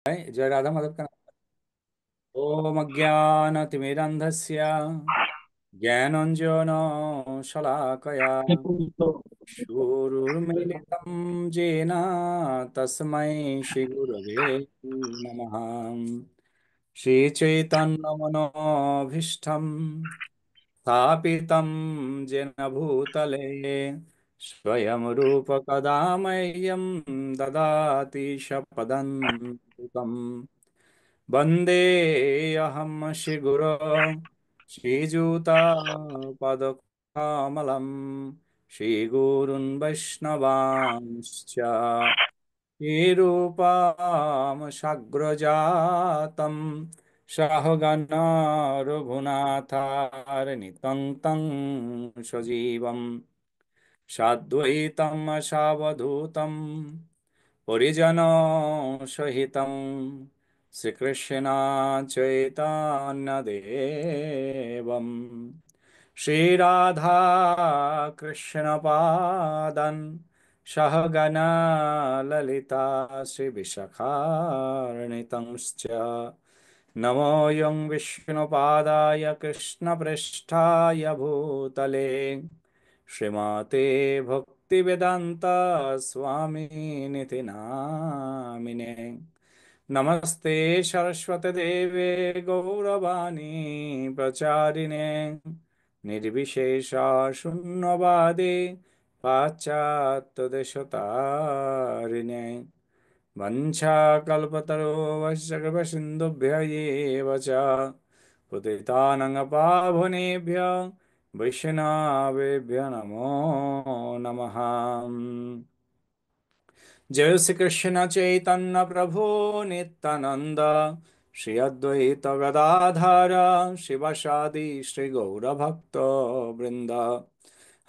जय राधा माधव का। ओम अज्ञानतिमिरन्धस्य ज्ञानाञ्जनो शलाकया शूरुर्मिलितं येन तस्मै श्रीगुरवे नमः। श्रीचैतन्यमनोभीष्टं स्थापितं येन भूतले स्वयं रूप कदा मह्यं ददाति शपदन्तिकम्। वन्देऽहं श्रीगुरो श्रीयुतापदकमलं श्रीगुरून् वैष्णवांश्च श्रीरूपां साग्रजातं सहगणा रघुनाथार्नितं तं सजीवं साद्वैतं सावधूतं परिजनसहितं श्रीकृष्ण चैतन्यदेवं श्रीराधा कृष्णपादन् सहगणा ललिता श्रीविशाखान्वितंश्च नमोऽयं विष्णुपादाय कृष्णप्रेष्ठाय भूतले श्रीमते भक्तिवेदान्ता स्वामिनिति नामिने। नमस्ते सरस्वती देवे गौरवाणी प्रचारिणे निर्विशेष शून्यवादे पाश्चात्यदेशतारिणे वंशाकल्पतरोश्च कृपसिन्धुभ्य एव च पतितानां पावनेभ्य वैष्णवेभ्यो नमो नमः। जय श्री कृष्ण चैतन्य प्रभु नित्यानंद श्री अद्वैत गदाधर शिवसादि श्री गौर भक्त वृंद।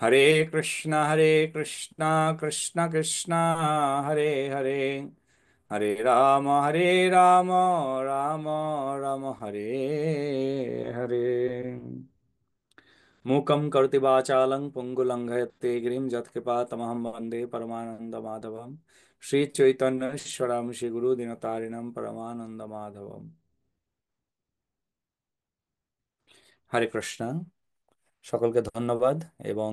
हरे कृष्णा कृष्ण कृष्ण हरे हरे, हरे राम राम राम हरे हरे। मूकं करोति वाचालं पुङ्गुलङ्घयते गिरिं यत्कृपातमहं वन्दे परमानन्दमाधवं श्रीचैतन्येश्वरं श्रीगुरुदिनतारिणं परमानन्दमाधवं। হরে কৃষ্ণ। সকলকে ধন্যবাদ এবং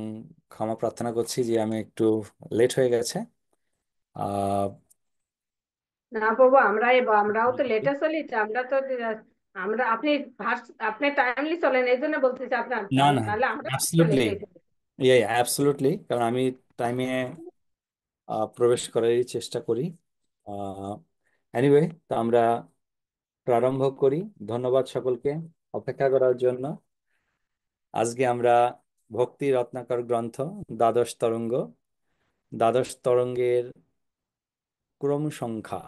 ক্ষমা প্রার্থনা করছি যে আমি একটু লেট হয়ে গেছে। আহ না বাবু, আমরাও তো লেটে চলিছি। আমরা আপনি টাইমলি চলেন, এই জন্য বলতেছি আপনার না না, নাহলে আমরা অ্যাবসলিউটলি, লেট হয়ে যাবে। ইয়ে অ্যাবসলিউটলি, কারণ আমি টাইমে প্রবেশ করারই চেষ্টা করি। এনিওয়ে, তো আমরা প্রারম্ভ করি। ধন্যবাদ সকলকে অপেক্ষা করার জন্য। আজকে আমরা ভক্তি রত্নাকর গ্রন্থ দ্বাদশ তরঙ্গ, দ্বাদশ তরঙ্গের ক্রম সংখ্যা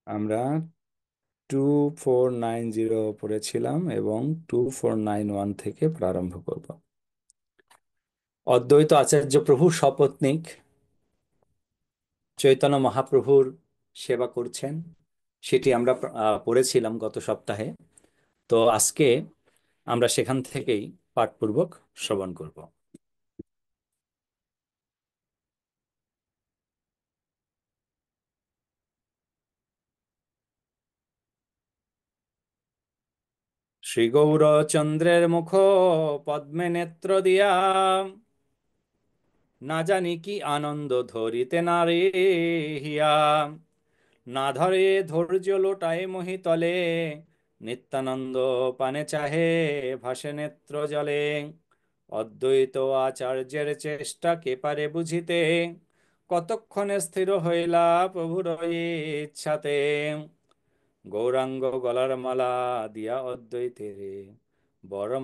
আমরা 2490 পড়েছিলাম এবং 2491 থেকে প্রারম্ভ করব। অদ্বৈত আচার্য প্রভু সপত্নীক চৈতন্য মহাপ্রভুর সেবা করছেন, সেটি আমরা পড়েছিলাম গত সপ্তাহে। তো আজকে আমরা সেখান থেকেই পাঠপূর্বক শ্রবণ করব। শ্রী গৌরচন্দ্রের মুখ পদ্মে নেত্র দিয়া না জানি কি আনন্দ ধরিতে নারে হিয়া, না ধরে ধৈর্য লোটায় মহিতলে নিত্যানন্দ পানে চাহে ভাসে নেত্র জলে। অদ্বৈত আচার্যের চেষ্টা কে পারে বুঝিতে, কতক্ষণে স্থির হইলা প্রভুর ইচ্ছাতে। গৌরাঙ্গ গলার মালা দিয়া অদ্বৈতে রে, বড়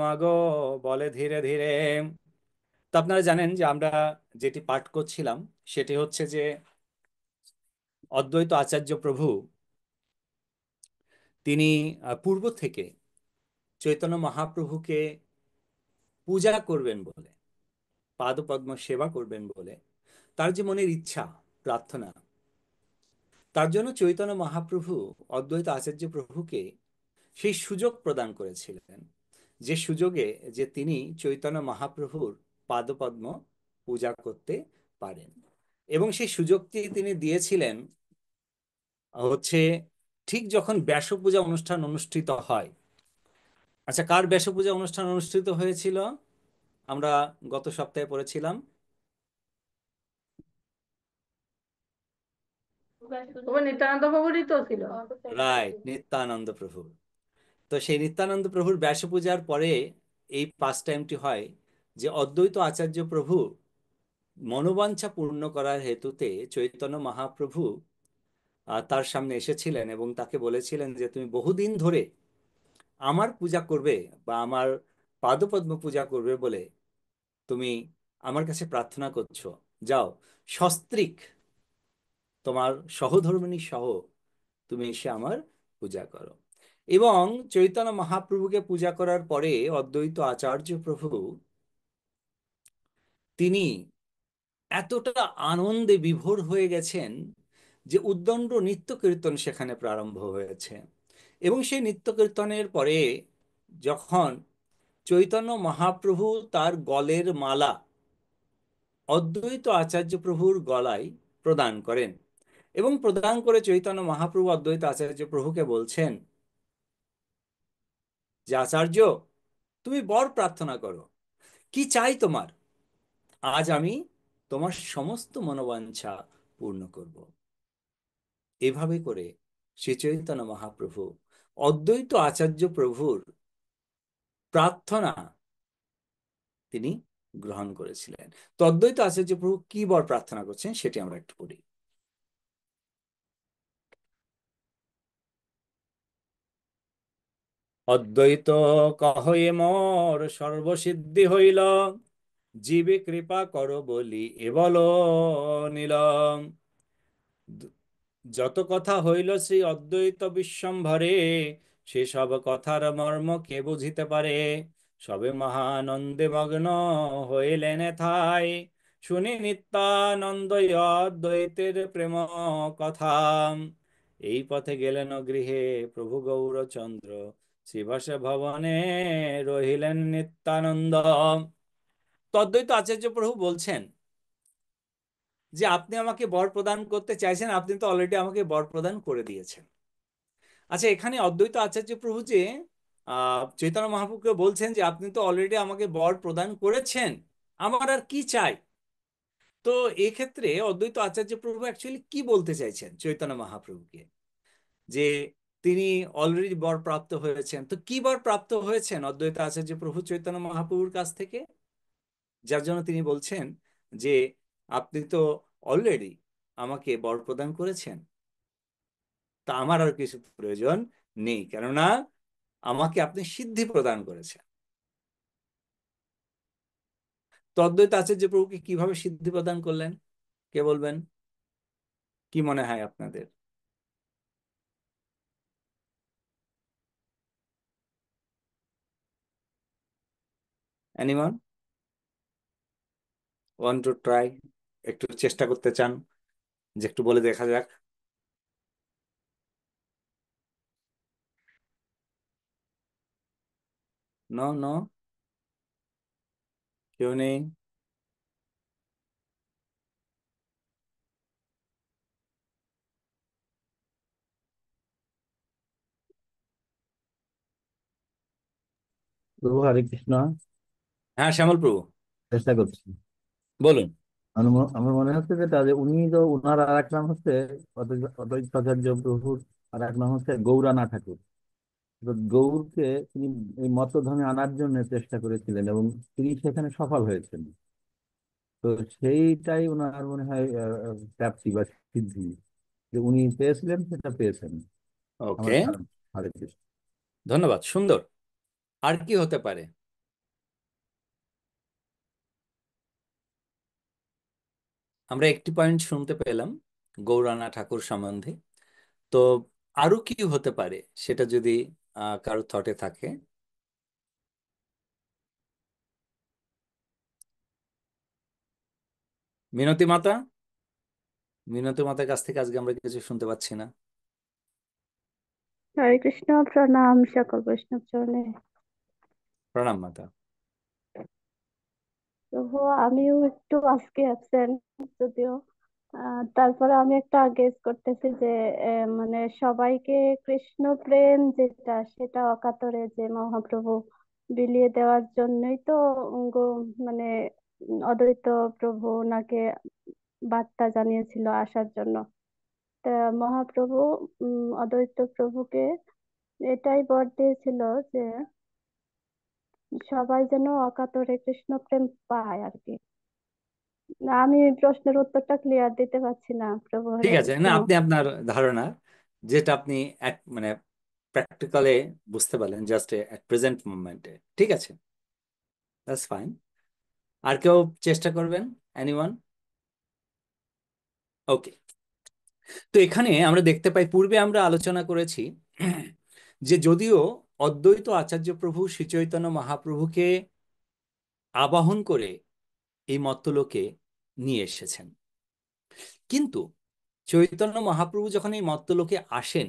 মাগো বলে ধীরে ধীরে। তো আপনারা জানেন যে আমরা যেটি পাঠ করছিলাম সেটি হচ্ছে যে অদ্বৈত আচার্য প্রভু তিনি পূর্ব থেকে চৈতন্য মহাপ্রভুকে পূজা করবেন বলে, পাদপদ্ম সেবা করবেন বলে তার যে মনের ইচ্ছা, প্রার্থনা, তার জন্য চৈতন্য মহাপ্রভু অদ্বৈত আচার্য প্রভুকে সেই সুযোগ প্রদান করেছিলেন যে সুযোগে যে তিনি চৈতন্য মহাপ্রভুর পাদপদ্ম পূজা করতে পারেন। এবং সেই সুযোগটি তিনি দিয়েছিলেন হচ্ছে ঠিক যখন ব্যাস পূজা অনুষ্ঠান অনুষ্ঠিত হয়। আচ্ছা, কার ব্যাস পূজা অনুষ্ঠান অনুষ্ঠিত হয়েছিল আমরা গত সপ্তাহে পড়েছিলাম? ও নিত্যানন্দ প্রভুরই তো ছিল। রাইট, নিত্যানন্দ প্রভু। তো সেই নিত্যানন্দ প্রভুর ব্যাস পূজার পরে এই পাস টাইমটি হয় যে অদ্বৈত আচার্য প্রভু মনোবাঞ্ছা পূর্ণ করার হেতুতে চৈতন্য মহাপ্রভু তার সামনে এসেছিলেন এবং তাকে বলেছিলেন যে তুমি বহুদিন ধরে আমার পূজা করবে বা আমার পাদপদ্ম পূজা করবে বলে তুমি আমার কাছে প্রার্থনা করছো, যাও সস্ত্রীক তোমার সহধর্মিণী সহ তুমি এসে আমার পূজা করো। এবং চৈতন্য মহাপ্রভুকে পূজা করার পরে অদ্বৈত আচার্য প্রভু তিনি এতটা আনন্দে বিভোর হয়ে গেছেন যে উদ্দণ্ড নিত্য কীর্তন সেখানে প্রারম্ভ হয়েছে। এবং সেই নিত্য কীর্তনের পরে যখন চৈতন্য মহাপ্রভু তার গলের মালা অদ্বৈত আচার্য প্রভুর গলায় প্রদান করেন এবং প্রদান করে চৈতন্য মহাপ্রভু অদ্বৈত আচার্য প্রভুকে বলছেন যে আচার্য, তুমি বর প্রার্থনা করো, কি চাই তোমার? আজ আমি তোমার সমস্ত মনোবাঞ্ছা পূর্ণ করব। এভাবে করে শ্রী চৈতন্য মহাপ্রভু অদ্বৈত আচার্য প্রভুর প্রার্থনা তিনি গ্রহণ করেছিলেন। তো অদ্বৈত আচার্য প্রভু কি বর প্রার্থনা করছেন সেটি আমরা একটু পড়ি। অদ্বৈত কহয়ে মোর সর্বসিদ্ধি হইল, জীবে কৃপা করো বলি এ বল নিলম। যত কথা হইল শ্রী অদ্বৈত বিশ্বম্ভরে, সেসব কথার মর্ম কে বুঝিতে পারে? সবে মহানন্দে মগ্ন হইলেন থাই, শুনি নিত্যানন্দ অদ্বৈতের প্রেম কথা। এই পথে গেলেন গৃহে প্রভু গৌরচন্দ্র, শ্রীবাস ভবনে রহিলেন নিত্যানন্দ। তো অদ্বৈত আচার্য প্রভু বলছেন যে আপনি আমাকে বর প্রদান করতে চাইছেন, আপনি তো অলরেডি আমাকে বর প্রদান করে দিয়েছেন। আচ্ছা, এখানে অদ্বৈত আচার্য প্রভু যে চৈতন্য মহাপ্রভুকে বলছেন যে আপনি তো অলরেডি আমাকে বর প্রদান করেছেন, আমার আর কি চাই? তো এক্ষেত্রে অদ্বৈত আচার্য প্রভু অ্যাকচুয়ালি কি বলতে চাইছেন চৈতন্য মহাপ্রভুকে? যে তিনি অলরেডি বর প্রাপ্ত হয়েছেন, তো কি বর প্রাপ্ত হয়েছেন অদ্বৈত আচার্য প্রভু চৈতন্য মহাপ্রভুর কাছ থেকে, যার জন্য তিনি বলছেন যে আপনি তো অলরেডি আমাকে বর প্রদান করেছেন, তা আমার আর কিছু প্রয়োজন নেই, কেননা আমাকে আপনি সিদ্ধি প্রদান করেছেন। তো অদ্বৈত আচার্য প্রভুকে কিভাবে সিদ্ধি প্রদান করলেন, কে বলবেন? কি মনে হয় আপনাদের? Anyone want to try? একটু চেষ্টা করতে চান যে একটু বলে দেখা যাক? নো নো, কেউ নেই? প্রভু হরে কৃষ্ণ। হ্যাঁ, শ্যামল প্রভু চেষ্টা করছি। বলুন। আমার মনে হচ্ছে যেটা যে উনি তো উনার আর এক নাম হচ্ছে অদ্বৈতাচার্য প্রভুর আর এক নাম হচ্ছে গৌরানা ঠাকুর। তো গৌরকে তিনি এই মতধর্মে আনার জন্য চেষ্টা করেছিলেন এবং তিনি সেখানে সফল হয়েছেন। তো সেইটাই ওনার মনে হয় প্রাপ্তি বা সিদ্ধি, যে উনি পেয়েছিলেন সেটা পেয়েছেন। আমার ওকে, ধারণা। হরে কৃষ্ণ। ধন্যবাদ, সুন্দর। আর কি হতে পারে? আমরা একটি পয়েন্ট শুনতে পেলাম গৌরানা ঠাকুর সম্বন্ধে। তো আরো কি হতে পারে সেটা যদি কারো থটে থাকে? মিনতি মাতা, মিনতি মাতার কাছ থেকে আজকে আমরা কিছু শুনতে পাচ্ছি না। हरे कृष्णा प्रणाम सकल वैष्णव चरणे। প্রণাম মাতা। তবু আমিও একটু আজকে অ্যাবসেন্ট যদিও। তারপরে আমি একটা গেস করতেছি যে মানে সবাইকে কৃষ্ণ প্রেম যেটা সেটা অকাতরে যে মহাপ্রভু বিলিয়ে দেওয়ার জন্যই তো মানে অদ্বৈত প্রভু ওনাকে বার্তা জানিয়েছিল আসার জন্য। তা মহাপ্রভু অদ্বৈত প্রভুকে এটাই বর দিয়েছিল যে সবাই যেন অকাতরে কৃষ্ণ প্রেম পায় আর কি। না, আমি প্রশ্নের উত্তরটা ক্লিয়ার দিতে পারছি না। প্রভু ঠিক হরে আছে, কৃষ্ণ। না আপনি আপনার ধারণা যেটা আপনি এক মানে প্র্যাকটিক্যালে বুঝতে পারলেন জাস্ট এট প্রেজেন্ট মোমেন্টে, ঠিক আছে, দ্যাটস ফাইন। আর কেউ চেষ্টা করবেন? এনিওয়ান? ওকে। তো এখানে আমরা দেখতে পাই, পূর্বে আমরা আলোচনা করেছি যে যদিও অদ্বৈত আচার্য প্রভু শ্রী চৈতন্য মহাপ্রভুকে আবাহন করে এই মত্তলোকে নিয়ে এসেছেন, কিন্তু চৈতন্য মহাপ্রভু যখন এই মত্তলোকে আসেন,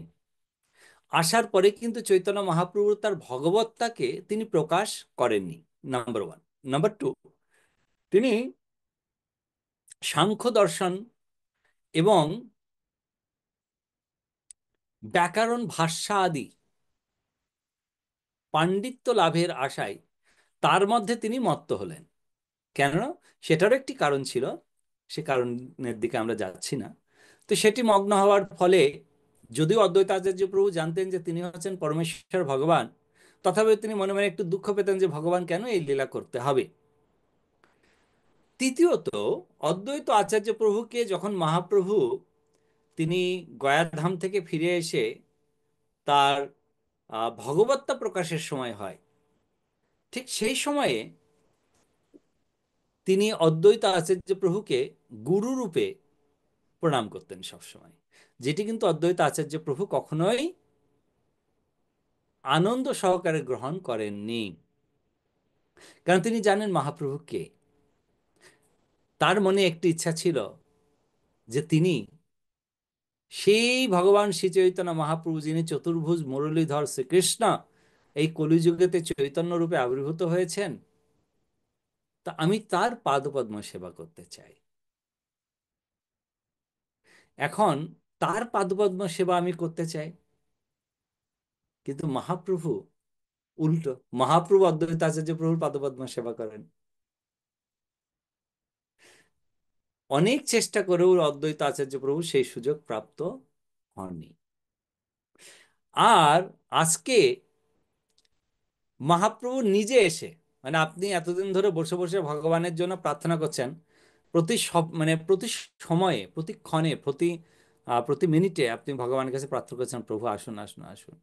আসার পরে কিন্তু চৈতন্য মহাপ্রভু তার ভগবত্তাকে তিনি প্রকাশ করেননি, নাম্বার ওয়ান। নাম্বার টু, তিনি সাংখ্য দর্শন এবং ব্যাকরণ ভাষা আদি পাণ্ডিত্য লাভের আশায় তার মধ্যে তিনি মত্ত হলেন। কেন? সেটারও একটি কারণ ছিল, সে কারণের দিকে আমরা যাচ্ছি না। তো সেটি মগ্ন হওয়ার ফলে, যদিও অদ্বৈত আচার্য প্রভু জানতেন যে তিনি হচ্ছেন পরমেশ্বর ভগবান, তথাপি তিনি মনে মনে একটু দুঃখ পেতেন যে ভগবান কেন এই লীলা করতে হবে। তৃতীয়ত, অদ্বৈত আচার্য প্রভুকে যখন মহাপ্রভু তিনি গয়াধাম থেকে ফিরে এসে তার ভগবত্তা প্রকাশের সময় হয়, ঠিক সেই সময়ে তিনি অদ্বৈত আচার্য প্রভুকে গুরু রূপে প্রণাম করতেন সবসময়, যেটি কিন্তু অদ্বৈত আচার্য প্রভু কখনোই আনন্দ সহকারে গ্রহণ করেননি। কারণ তিনি জানেন মহাপ্রভু কে। তার মনে একটি ইচ্ছা ছিল যে তিনি সেই ভগবান শ্রী চৈতন্য মহাপ্রভু, যিনি চতুর্ভুজ মুরলীধর শ্রীকৃষ্ণ এই কলিযুগেতে চৈতন্য রূপে আবির্ভূত হয়েছেন, তা আমি তার পাদপদ্ম সেবা করতে চাই। এখন তার পাদপদ্ম সেবা আমি করতে চাই, কিন্তু মহাপ্রভু উল্টো, মহাপ্রভু অদ্বৈত আচার্য প্রভুর পাদপদ্ম সেবা করেন। অনেক চেষ্টা করেও অদ্বৈত আচার্য প্রভু সেই সুযোগ প্রাপ্ত হননি। আর আজকে মহাপ্রভু নিজে এসে, মানে আপনি এতদিন ধরে বসে বসে ভগবানের জন্য প্রার্থনা করছেন, প্রতি সব মানে প্রতি সময়ে, প্রতি ক্ষণে, প্রতি মিনিটে আপনি ভগবানের কাছে প্রার্থনা করছেন, প্রভু আসুন আসুন আসুন।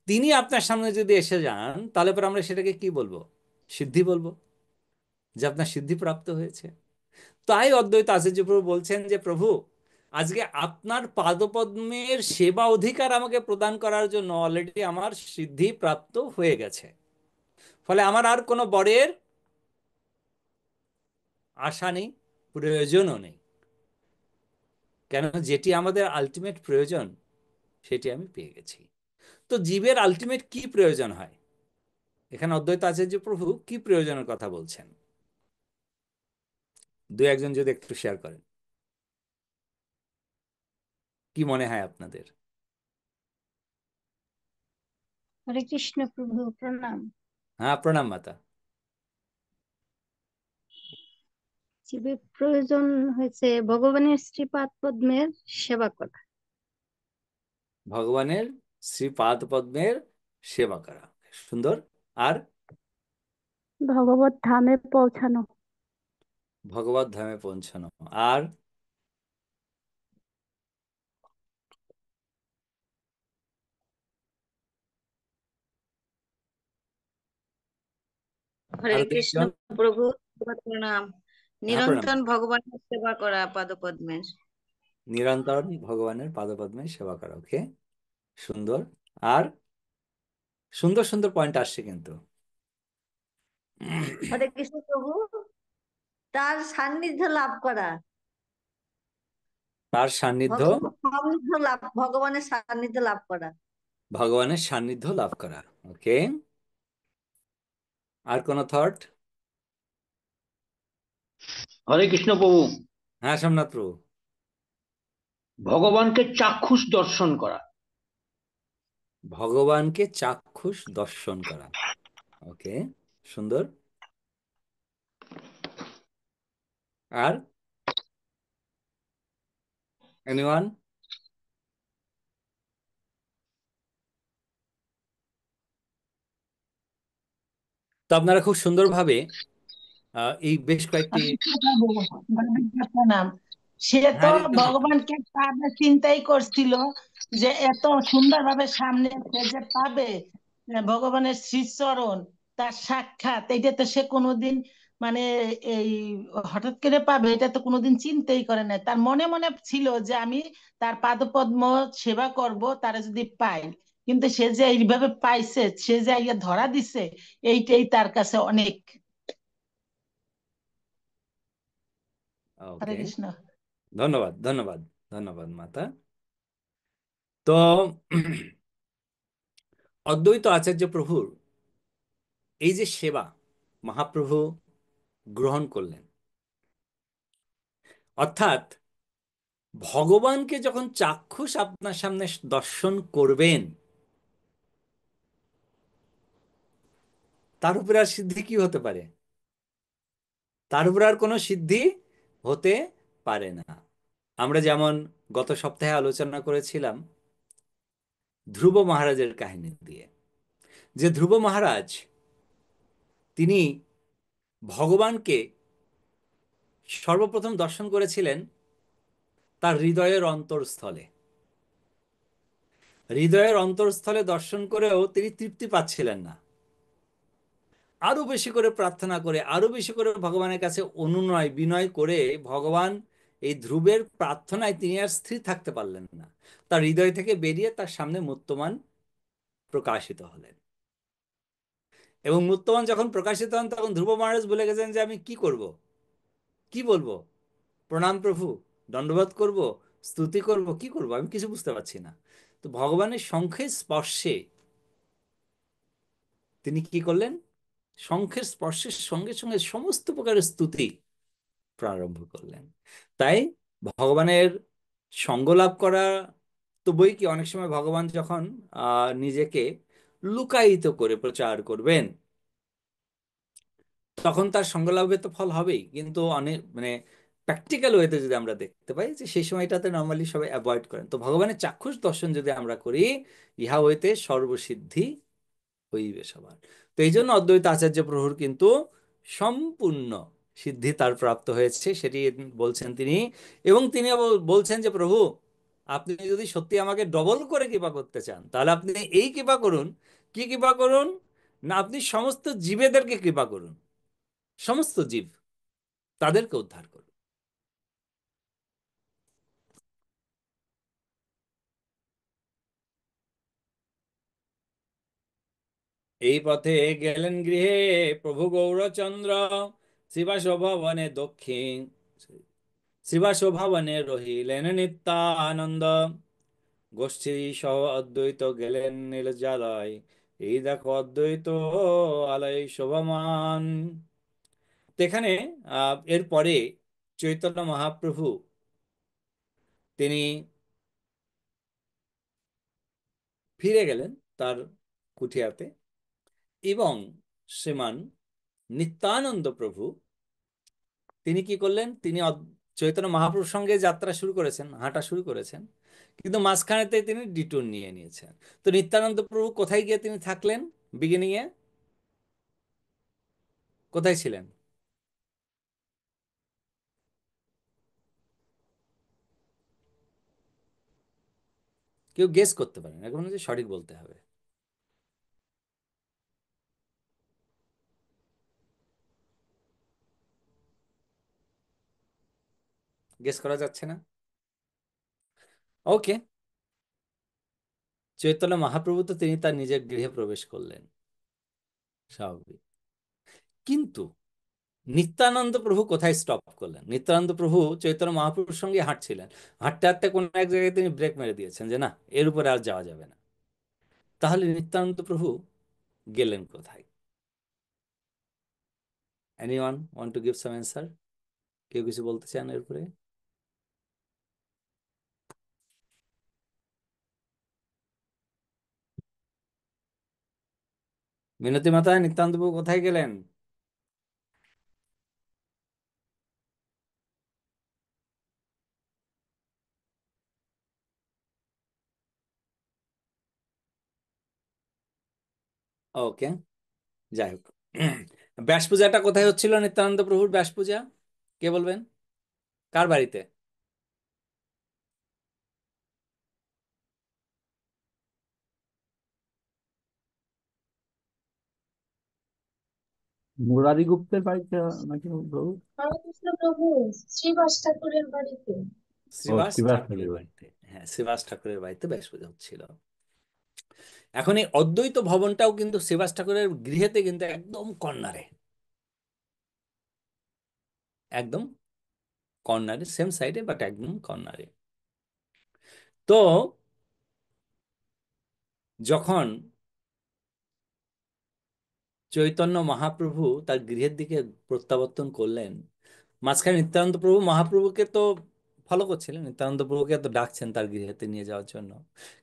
তিনি আপনার সামনে যদি এসে যান, তাহলে পরে আমরা সেটাকে কি বলবো? সিদ্ধি বলবো, যে আপনার সিদ্ধি প্রাপ্ত হয়েছে। তাই অদ্বৈত আচার্য প্রভু বলছেন যে প্রভু, আজকে আপনার পাদপদ্মের সেবা অধিকার আমাকে প্রদান করার জন্য অলরেডি আমার সিদ্ধি প্রাপ্ত হয়ে গেছে। ফলে আমার আর কোনো বরের আশা নেই, প্রয়োজনও নেই। কেন? যেটি আমাদের আলটিমেট প্রয়োজন সেটি আমি পেয়ে গেছি। তো জীবের আলটিমেট কি প্রয়োজন হয়? এখানে অদ্বৈত আচার্য প্রভু কি প্রয়োজনের কথা বলছেন? দু একজন যদি একটু শেয়ার করেন, কি মনে হয় আপনাদের? হরে কৃষ্ণ প্রভু, প্রণাম। হ্যাঁ, প্রণাম মাতা। জীবের প্রয়োজন হয়েছে ভগবানের শ্রীপাদ পদ্মের সেবা করা। ভগবানের শ্রীপাদ পদ্মের সেবা করা, সুন্দর। আর ভগবত ধামে পৌঁছানো। ভগবত ধামে পৌঁছানো। আর হরে আরো কৃষ্ণ একজন? প্রভু, প্রণাম। হ্যাঁ, প্রণাম। নিরন্তর ভগবানের সেবা করা পাদপদ্মের। নিরন্তর ভগবানের পাদপদ্মের সেবা করা, ওকে, সুন্দর। আর সুন্দর সুন্দর পয়েন্ট আসছে কিন্তু। হরে কৃষ্ণ প্রভু, তার সান্নিধ্য লাভ করা। তার সান্নিধ্য, ভগবানের সান্নিধ্য লাভ করা। ভগবানের সান্নিধ্য লাভ করা, ওকে। আর কোনো থট? হরে কৃষ্ণ প্রভু। হ্যাঁ সোমনাথ প্রভু। ভগবানকে চাক্ষুষ দর্শন করা। ভগবানকে চাক্ষুষ দর্শন করা, ওকে, সুন্দর। আর এনিওয়ান? তো আপনারা খুব সুন্দরভাবে এই বেশ কয়েকটি, প্রণাম। সে তো হ্যাঁ রিতু, ভগবানকে পাবে চিন্তাই করছিল যে এত সুন্দরভাবে সামনে সে যে পাবে ভগবানের শ্রীচরণ, তার সাক্ষাৎ, এটা তো সে কোনোদিন মানে এই হঠাৎ করে পাবে এটা তো কোনোদিন চিন্তাই করে নাই। তার মনে মনে ছিল যে আমি তার পাদপদ্ম সেবা করব তারা যদি পাই, কিন্তু সে যে এইভাবে পাইছে, সে যে ইয়ে ধরা দিছে, এইটাই তার কাছে অনেক। হরে ওকে, কৃষ্ণ। ধন্যবাদ ধন্যবাদ ধন্যবাদ মাতা। তো অদ্বৈত আচার্য প্রভুর এই যে সেবা মহাপ্রভু গ্রহণ করলেন, অর্থাৎ ভগবানকে যখন চাক্ষুষ আপনার সামনে দর্শন করবেন, তার উপরে আর সিদ্ধি কি হতে পারে? তার উপরে আর কোনো সিদ্ধি হতে পারে না। আমরা যেমন গত সপ্তাহে আলোচনা করেছিলাম ধ্রুব মহারাজের কাহিনী দিয়ে, যে ধ্রুব মহারাজ তিনি ভগবানকে সর্বপ্রথম দর্শন করেছিলেন তার হৃদয়ের অন্তরস্থলে। হৃদয়ের অন্তরস্থলে দর্শন করেও তিনি তৃপ্তি পাচ্ছিলেন না, আরো বেশি করে প্রার্থনা করে, আরো বেশি করে ভগবানের কাছে অনুনয় বিনয় করে ভগবান এই ধ্রুবের প্রার্থনায় তিনি আর স্থির থাকতে পারলেন না। তার হৃদয় থেকে বেরিয়ে তার সামনে মূর্তমান প্রকাশিত হলেন। এবং মূর্তমান যখন প্রকাশিত হন তখন ধ্রুব মহারাজ বলে গেছেন যে আমি কি করব, কি বলবো, প্রণাম প্রভু, দণ্ডবোধ করব, স্তুতি করব, কি করব, আমি কিছু বুঝতে পারছি না। তো ভগবানের শঙ্খের স্পর্শে তিনি কি করলেন? শঙ্খের স্পর্শের সঙ্গে সঙ্গে সমস্ত প্রকারের স্তুতি প্রারম্ভ করলেন। তাই ভগবানের সঙ্গ লাভ করা তো বই কি, অনেক সময় ভগবান যখন নিজেকে লুকায়িত করে প্রচার করবেন তখন তার সঙ্গ লাভে তো ফল হবেই, কিন্তু অনেক মানে প্র্যাকটিক্যাল ওয়েতে যদি আমরা দেখতে পাই যে সেই সময়টাতে নর্মালি সবাই অ্যাভয়েড করেন। তো ভগবানের চাক্ষুষ দর্শন যদি আমরা করি, ইহা হইতে সর্বসিদ্ধি হইবে সবার। তো এই জন্য অদ্বৈত আচার্য প্রভুর কিন্তু সম্পূর্ণ সিদ্ধি তার প্রাপ্ত হয়েছে, সেটি বলছেন তিনি। এবং তিনি বলছেন যে প্রভু, আপনি যদি সত্যি আমাকে ডবল করে কৃপা করতে চান তাহলে আপনি এই কৃপা করুন। কি কৃপা করুন? না, আপনি সমস্ত জীবেদেরকে কৃপা করুন, সমস্ত জীব, তাদেরকে উদ্ধার করুন। এই পথে গেলেন গৃহে প্রভু গৌরচন্দ্র, শিবাস ভবনে দক্ষিণ, শিবাস ভবনে রহিলেন নিত্যানন্দ, গোষ্ঠী সহ অদ্বৈত গেলেন নীলজালয়, এই দেখো অদ্বৈত আলয় শোভমান। তো এখানে এরপরে চৈতন্য মহাপ্রভু তিনি ফিরে গেলেন তার কুঠিয়াতে, এবং শ্রীমান নিত্যানন্দ প্রভু তিনি কি করলেন? তিনি চৈতন্য মহাপ্রভুর সঙ্গে যাত্রা শুরু করেছেন, হাঁটা শুরু করেছেন, কিন্তু মাঝখানেতে তিনি ডিটুর নিয়ে নিয়েছেন। তো নিত্যানন্দ প্রভু কোথায় গিয়ে তিনি থাকলেন? বিগিনিং এ কোথায় ছিলেন? কেউ গেস করতে পারেন? এখন যে সঠিক বলতে হবে, গেস করা যাচ্ছে না। ওকে, চৈতন্য মহাপ্রভু তো তিনি তার নিজের গৃহে প্রবেশ করলেন, স্বাভাবিক। কিন্তু নিত্যানন্দ প্রভু কোথায় স্টপ করলেন? নিত্যানন্দ প্রভু চৈতন্য মহাপ্রভুর সঙ্গে হাঁটছিলেন, হাঁটতে হাঁটতে কোনো এক জায়গায় তিনি ব্রেক মেরে দিয়েছেন যে না, এর উপরে আর যাওয়া যাবে না। তাহলে নিত্যানন্দ প্রভু গেলেন কোথায়? Anyone want to give some answer? কেউ কিছু বলতে চান এরপরে? মিনতি মাতা, নিত্যান্তবাবু কোথায় গেলেন? ওকে, যাই হোক। ব্যাস পূজাটা কোথায় হচ্ছিল? নিত্যানন্দ প্রভুর ব্যাস পূজা কে বলবেন? কার বাড়িতে? মুরারি গুপ্তের বাড়িতে নাকি প্রভু? হরেকৃষ্ণ প্রভু শ্রীবাস ঠাকুরের বাড়িতে। ও, শ্রীবাস শ্রীবাস ঠাকুরের ঠাকুরের বাড়ি। বাড়িতে, হ্যাঁ, শ্রীবাস ঠাকুরের বাড়িতে ব্যাস পূজা হচ্ছিল। এখন এই অদ্বৈত ভবনটাও কিন্তু শ্রীবাস ঠাকুরের গৃহেতে কিন্তু একদম কর্নারে, একদম কর্নারে, সেম সাইডে বাট একদম কর্নারে। তো যখন চৈতন্য মহাপ্রভু তার গৃহের দিকে প্রত্যাবর্তন করলেন, মাঝখানে নিত্যানন্দ প্রভু মহাপ্রভুকে তো ফলো করছিলেন, নিত্যানন্দ প্রভুকে তো ডাকছেন তার গৃহেতে নিয়ে যাওয়ার জন্য,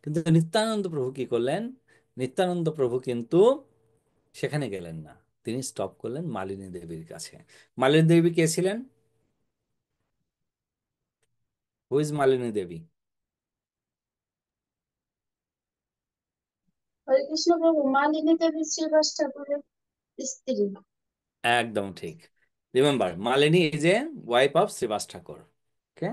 কিন্তু নিত্যানন্দ প্রভু কি করলেন? নিত্যানন্দ প্রভু কিন্তু সেখানে গেলেন না, তিনি স্টপ করলেন মালিনী দেবীর কাছে। মালিনী দেবী কে ছিলেন? Who is Malini Devi? হরেকৃষ্ণ প্রভু মালিনী দেবী শ্রীবাস ঠাকুরের স্ত্রী। একদম ঠিক। Remember, Malini is a wife of Shrivas Thakur. Okay.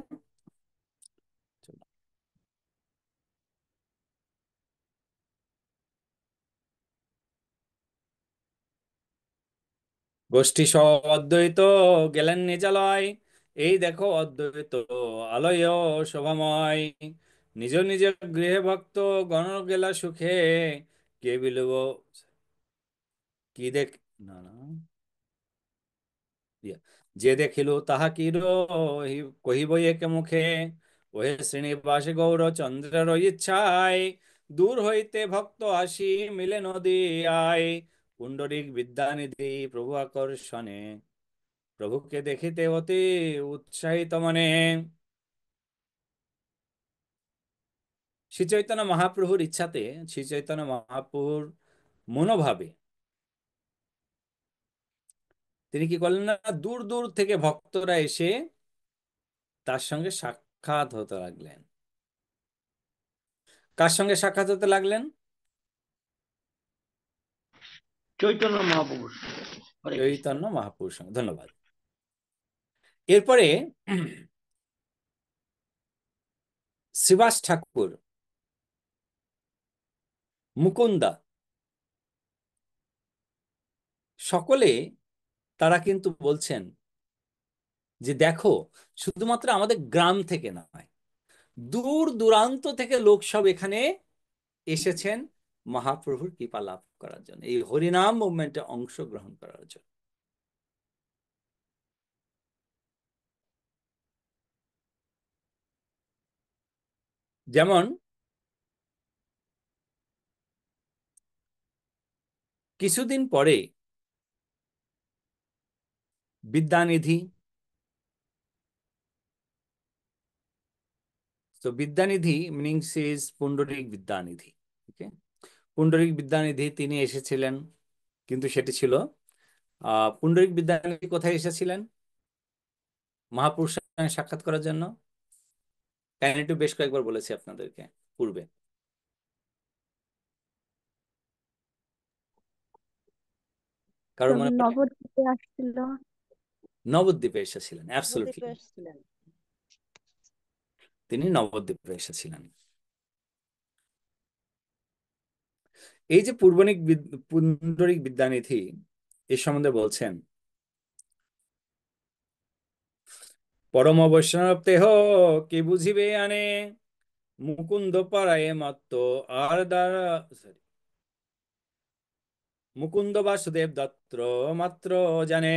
গোষ্ঠী সহ অদ্বৈত গেলেন নিজালয়, এই দেখো অদ্বৈত আলয় শোভাময়, নিজ নিজ গৃহে ভক্ত গণ গেলা সুখে, কে বিলব কি দেখ, না না, ইয়া, যে দেখিল তাহা কির কহিব একে মুখে, ওহে শ্রীনিবাস গৌর চন্দ্রের ইচ্ছায়, দূর হইতে ভক্ত আসি মিলে নদী আয়, পুণ্ডরিক বিদ্যানিধি প্রভু আকর্ষণে, প্রভুকে দেখিতে অতি উৎসাহিত মনে। শ্রী চৈতন্য মহাপ্রভুর ইচ্ছাতে, শ্রী চৈতন্য মহাপ্রভুর মনোভাবে তিনি কি করলেন না, দূর দূর থেকে ভক্তরা এসে তার সঙ্গে সাক্ষাৎ হতে লাগলেন। কার সঙ্গে সাক্ষাৎ হতে লাগলেন? চৈতন্য মহাপুরুষ। হরে কৃষ্ণ। চৈতন্য মহাপ্রভুর সঙ্গে। ধন্যবাদ। এরপরে শ্রীবাস ঠাকুর, মুকুন্দা, সকলে তারা কিন্তু বলছেন যে দেখো, শুধুমাত্র আমাদের গ্রাম থেকে নয়, দূর দূরান্ত থেকে লোক সব এখানে এসেছেন মহাপ্রভুর কৃপা লাভ করার জন্য, এই হরিনাম মুভমেন্টে অংশগ্রহণ করার জন্য। যেমন কিছুদিন পরে বিদ্যানিধি, তো বিদ্যানিধি মিনিংস ইজ পুণ্ডরিক বিদ্যানিধি। ওকে, পুণ্ডরিক বিদ্যানিধি তিনি এসেছিলেন, কিন্তু সেটি ছিল পুণ্ডরিক বিদ্যানিধি কোথায় এসেছিলেন মহাপুরুষের সঙ্গে সাক্ষাৎ করার জন্য? কাহিনী একটু বেশ কয়েকবার বলেছি আপনাদেরকে পূর্বে, কারোর মনে পড়ে? নবদ্বীপে আসছিল। নবদ্বীপে এসেছিলেন, অ্যাবসলিউটলি, নবদ্বীপে এসেছিলেন। তিনি নবদ্বীপে এসেছিলেন। এই যে পুণ্ডরিক বিদ্যানিধি এ সম্বন্ধে বলছেন, পরম বৈষ্ণব দেহ কি বুঝিবে আনে, মুকুন্দ পাড়ায় মাত্র আর দ্বারা, মুকুন্দ বাসুদেব দত্ত মাত্র জানে,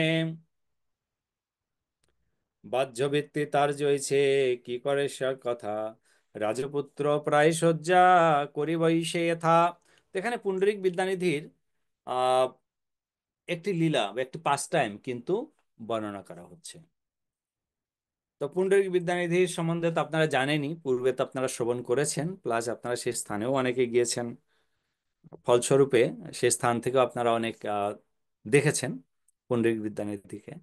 বাহ্যবৃত্তি তার জয়ছে কি করে সে কথা, রাজপুত্র প্রায় শয্যা করিবই সে থা। এখানে পুণ্ডরিক বিদ্যানিধির একটি লীলা বা একটি পাস টাইম কিন্তু বর্ণনা করা হচ্ছে। তো পুণ্ডরিক বিদ্যানিধির সম্বন্ধে তো আপনারা জানেনই, পূর্বে তো আপনারা শ্রবণ করেছেন, প্লাস আপনারা সেই স্থানেও অনেকে গিয়েছেন, ফলস্বরূপে সেই স্থান থেকেও আপনারা অনেক দেখেছেন পুণ্ডরিক বিদ্যানিধিকে।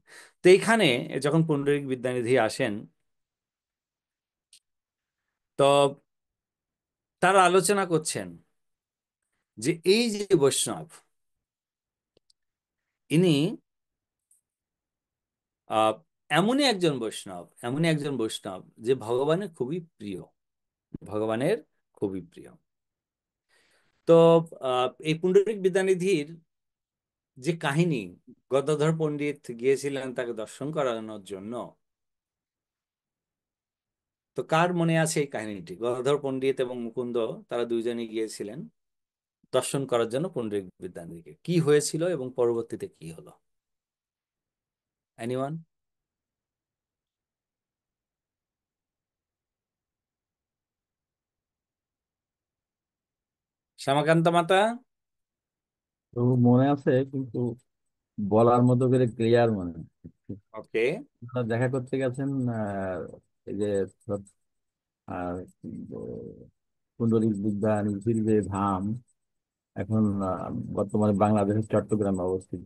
তো এইখানে যখন পুণ্ডরিক বিদ্যানিধি আসেন, তো তারা আলোচনা করছেন যে এই যে বৈষ্ণব, ইনি আহ এমনই একজন বৈষ্ণব যে ভগবানের খুবই প্রিয়, ভগবানের খুবই প্রিয়। তো এই পুণ্ডরিক বিদ্যানিধির যে কাহিনী, গদাধর পণ্ডিত গিয়েছিলেন তাকে দর্শন করানোর জন্য। তো কার মনে আছে এই কাহিনীটি? গদাধর পণ্ডিত এবং মুকুন্দ, তারা দুইজনই গিয়েছিলেন দর্শন করার জন্য পুণ্ডরিক বিদ্যানিধিকে। কি হয়েছিল এবং পরবর্তীতে কি হলো? এনিওয়ান? শ্যামাকান্ত মাতা? তো মনে আছে, কিন্তু বলার মতো করে ক্লিয়ার মনে নেই। ওকে। ওনারা দেখা করতে গেছেন এই যে আর পুণ্ডরিক বিদ্যানিধির যে ধাম, এখন বর্তমানে বাংলাদেশের চট্টগ্রামে অবস্থিত,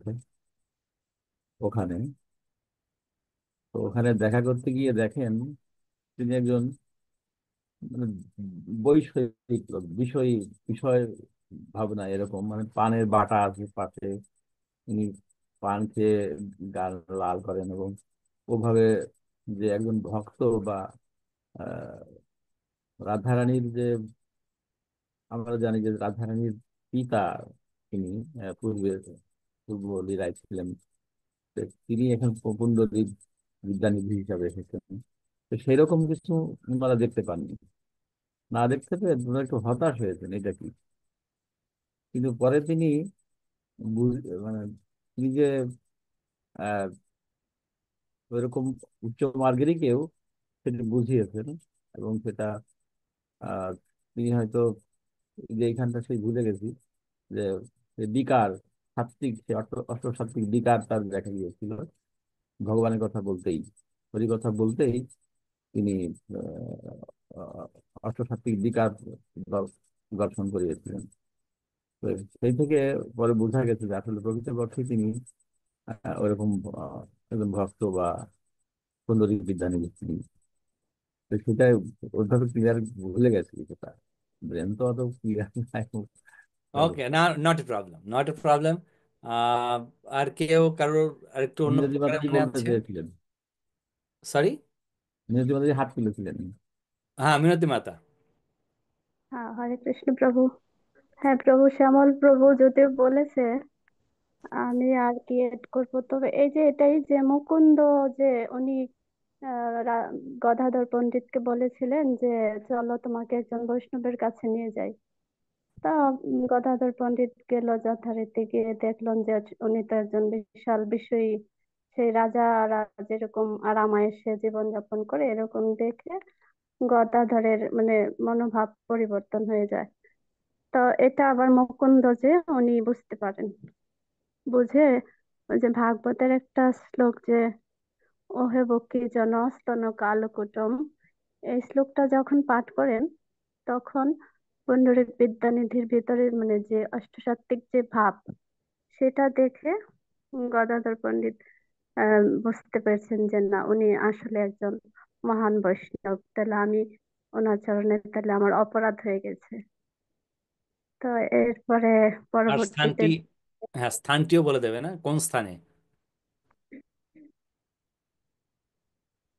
ওখানে। তো ওখানে দেখা করতে গিয়ে দেখেন তিনি একজন মানে বৈষয়িক লোক, বিষয় ভাবনা এরকম, মানে পানের বাটা আছে পাশে, তিনি পান খেয়ে গাল লাল করেন, এবং ওভাবে যে একজন ভক্ত বা আহ, রাধারানীর যে, আমরা জানি যে রাধারানীর পিতা তিনি পূর্বে পূর্ব লীলায় ছিলেন, তো তিনি এখন পুণ্ডরিক বিদ্যানিধি হিসাবে এসেছেন। তো সেই রকম কিছু ওনারা দেখতে পাননি, না দেখতে পেয়ে ওনারা একটু হতাশ হয়েছেন, এটা কি। কিন্তু পরে তিনি মানে তিনি যে আহ ওইরকম উচ্চ মার্গেরই কেউ, সেটা বুঝিয়েছেন। এবং সেটা আহ তিনি হয়তো, যে এইখানটা সেই ভুলে গেছি, যে যে বিকার, সাত্বিক, সে অষ্ট সাত্বিক বিকার তার দেখা গিয়েছিল ভগবানের কথা বলতেই, হরি কথা বলতেই তিনি আহ, অষ্ট সাত্বিক বিকার দর্শন করিয়েছিলেন। তো সেই থেকে পরে বোঝা গেছে যে আসলে প্রকৃতপক্ষে তিনি ওরকম আহ, একজন ভক্ত বা সুন্দরী বিদ্যানিধি তিনি। তো সেটাই ওইভাবে ক্লিয়ার ভুলে গেছি সেটা, ব্রেন তো অত ক্লিয়ার নাই। ওকে, না, not a problem, not a problem. আর কেউ কারোর আরেকটু অন্য মিনতি প্রকারে মাতাজি মনে বলতে আছে? চেয়েছিলেন, সরি? মিনতি মাতাজি হাত তুলেছিলেন। হ্যাঁ, মিনতি মাতা। হ্যাঁ, হরে কৃষ্ণ প্রভু। হ্যাঁ প্রভু, শ্যামল প্রভু যদিও বলেছে, আমি আর কি এড করবো, তবে এই যে এটাই যে মুকুন্দ, যে উনি গদাধর পণ্ডিতকে বলেছিলেন যে চলো তোমাকে একজন বৈষ্ণবের কাছে নিয়ে যাই। তা গদাধর পণ্ডিত গেল, যথারীতি গিয়ে দেখলেন যে উনি তো একজন বিশাল বিষয়ী, সেই রাজারা যেরকম আরাম আয়েসে জীবনযাপন করে এরকম দেখে গদাধরের মানে মনোভাব পরিবর্তন হয়ে যায়। তো এটা আবার মুকুন্দ যে উনি বুঝতে পারেন, বুঝে ওই যে ভাগবতের একটা শ্লোক যে ওহে বক্কি জন স্তন কালকুটুম, এই শ্লোকটা যখন পাঠ করেন তখন পুণ্ডরিক বিদ্যানিধির ভিতরে মানে যে অষ্টসাত্ত্বিক যে ভাব, সেটা দেখে গদাধর পণ্ডিত বুঝতে পেরেছেন যে না, উনি আসলে একজন মহান বৈষ্ণব, তাহলে আমি ওনার চরণে, তাহলে আমার অপরাধ হয়ে গেছে। তো এরপরে আর পরবর্তীতে, স্থানটি, হ্যাঁ স্থানটিও বলে দেবে না, কোন স্থানে?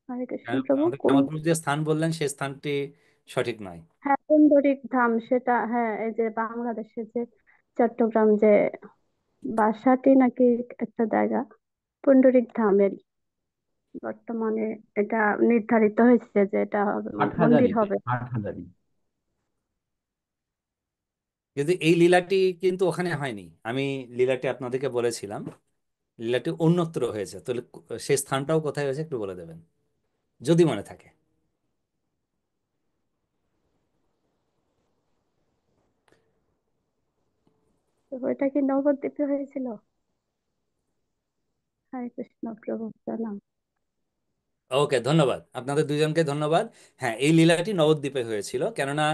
হরে কৃষ্ণ হ্যাঁ, প্রভু, আমাদের কোন, কামালপুর যে স্থান বললেন সেই স্থানটি সঠিক নয়। হ্যাঁ পুণ্ডরিক ধাম সেটা, হ্যাঁ এই যে বাংলাদেশের যে চট্টগ্রাম যে বাসাটি নাকি একটা জায়গা, পুণ্ডরিক ধামের বর্তমানে এটা নির্ধারিত হয়েছে যে এটা মন্দির হাটহাজারিতে, হবে। হাটহাজারি। কিন্তু এই লীলাটি কিন্তু ওখানে হয়নি। আমি লীলাটি আপনাদেরকে বলেছিলাম, লীলাটি অন্যত্র হয়েছে। তাহলে সেই স্থানটাও কোথায় হয়েছে একটু বলে দেবেন যদি মনে থাকে। তো ওইটা কি নবদ্বীপে হয়েছিল? হরে কৃষ্ণ প্রভু, প্রণাম। ওকে, ধন্যবাদ আপনাদের দুজনকে, ধন্যবাদ। হ্যাঁ, এই লীলাটি নবদ্বীপে হয়েছিল, কেননা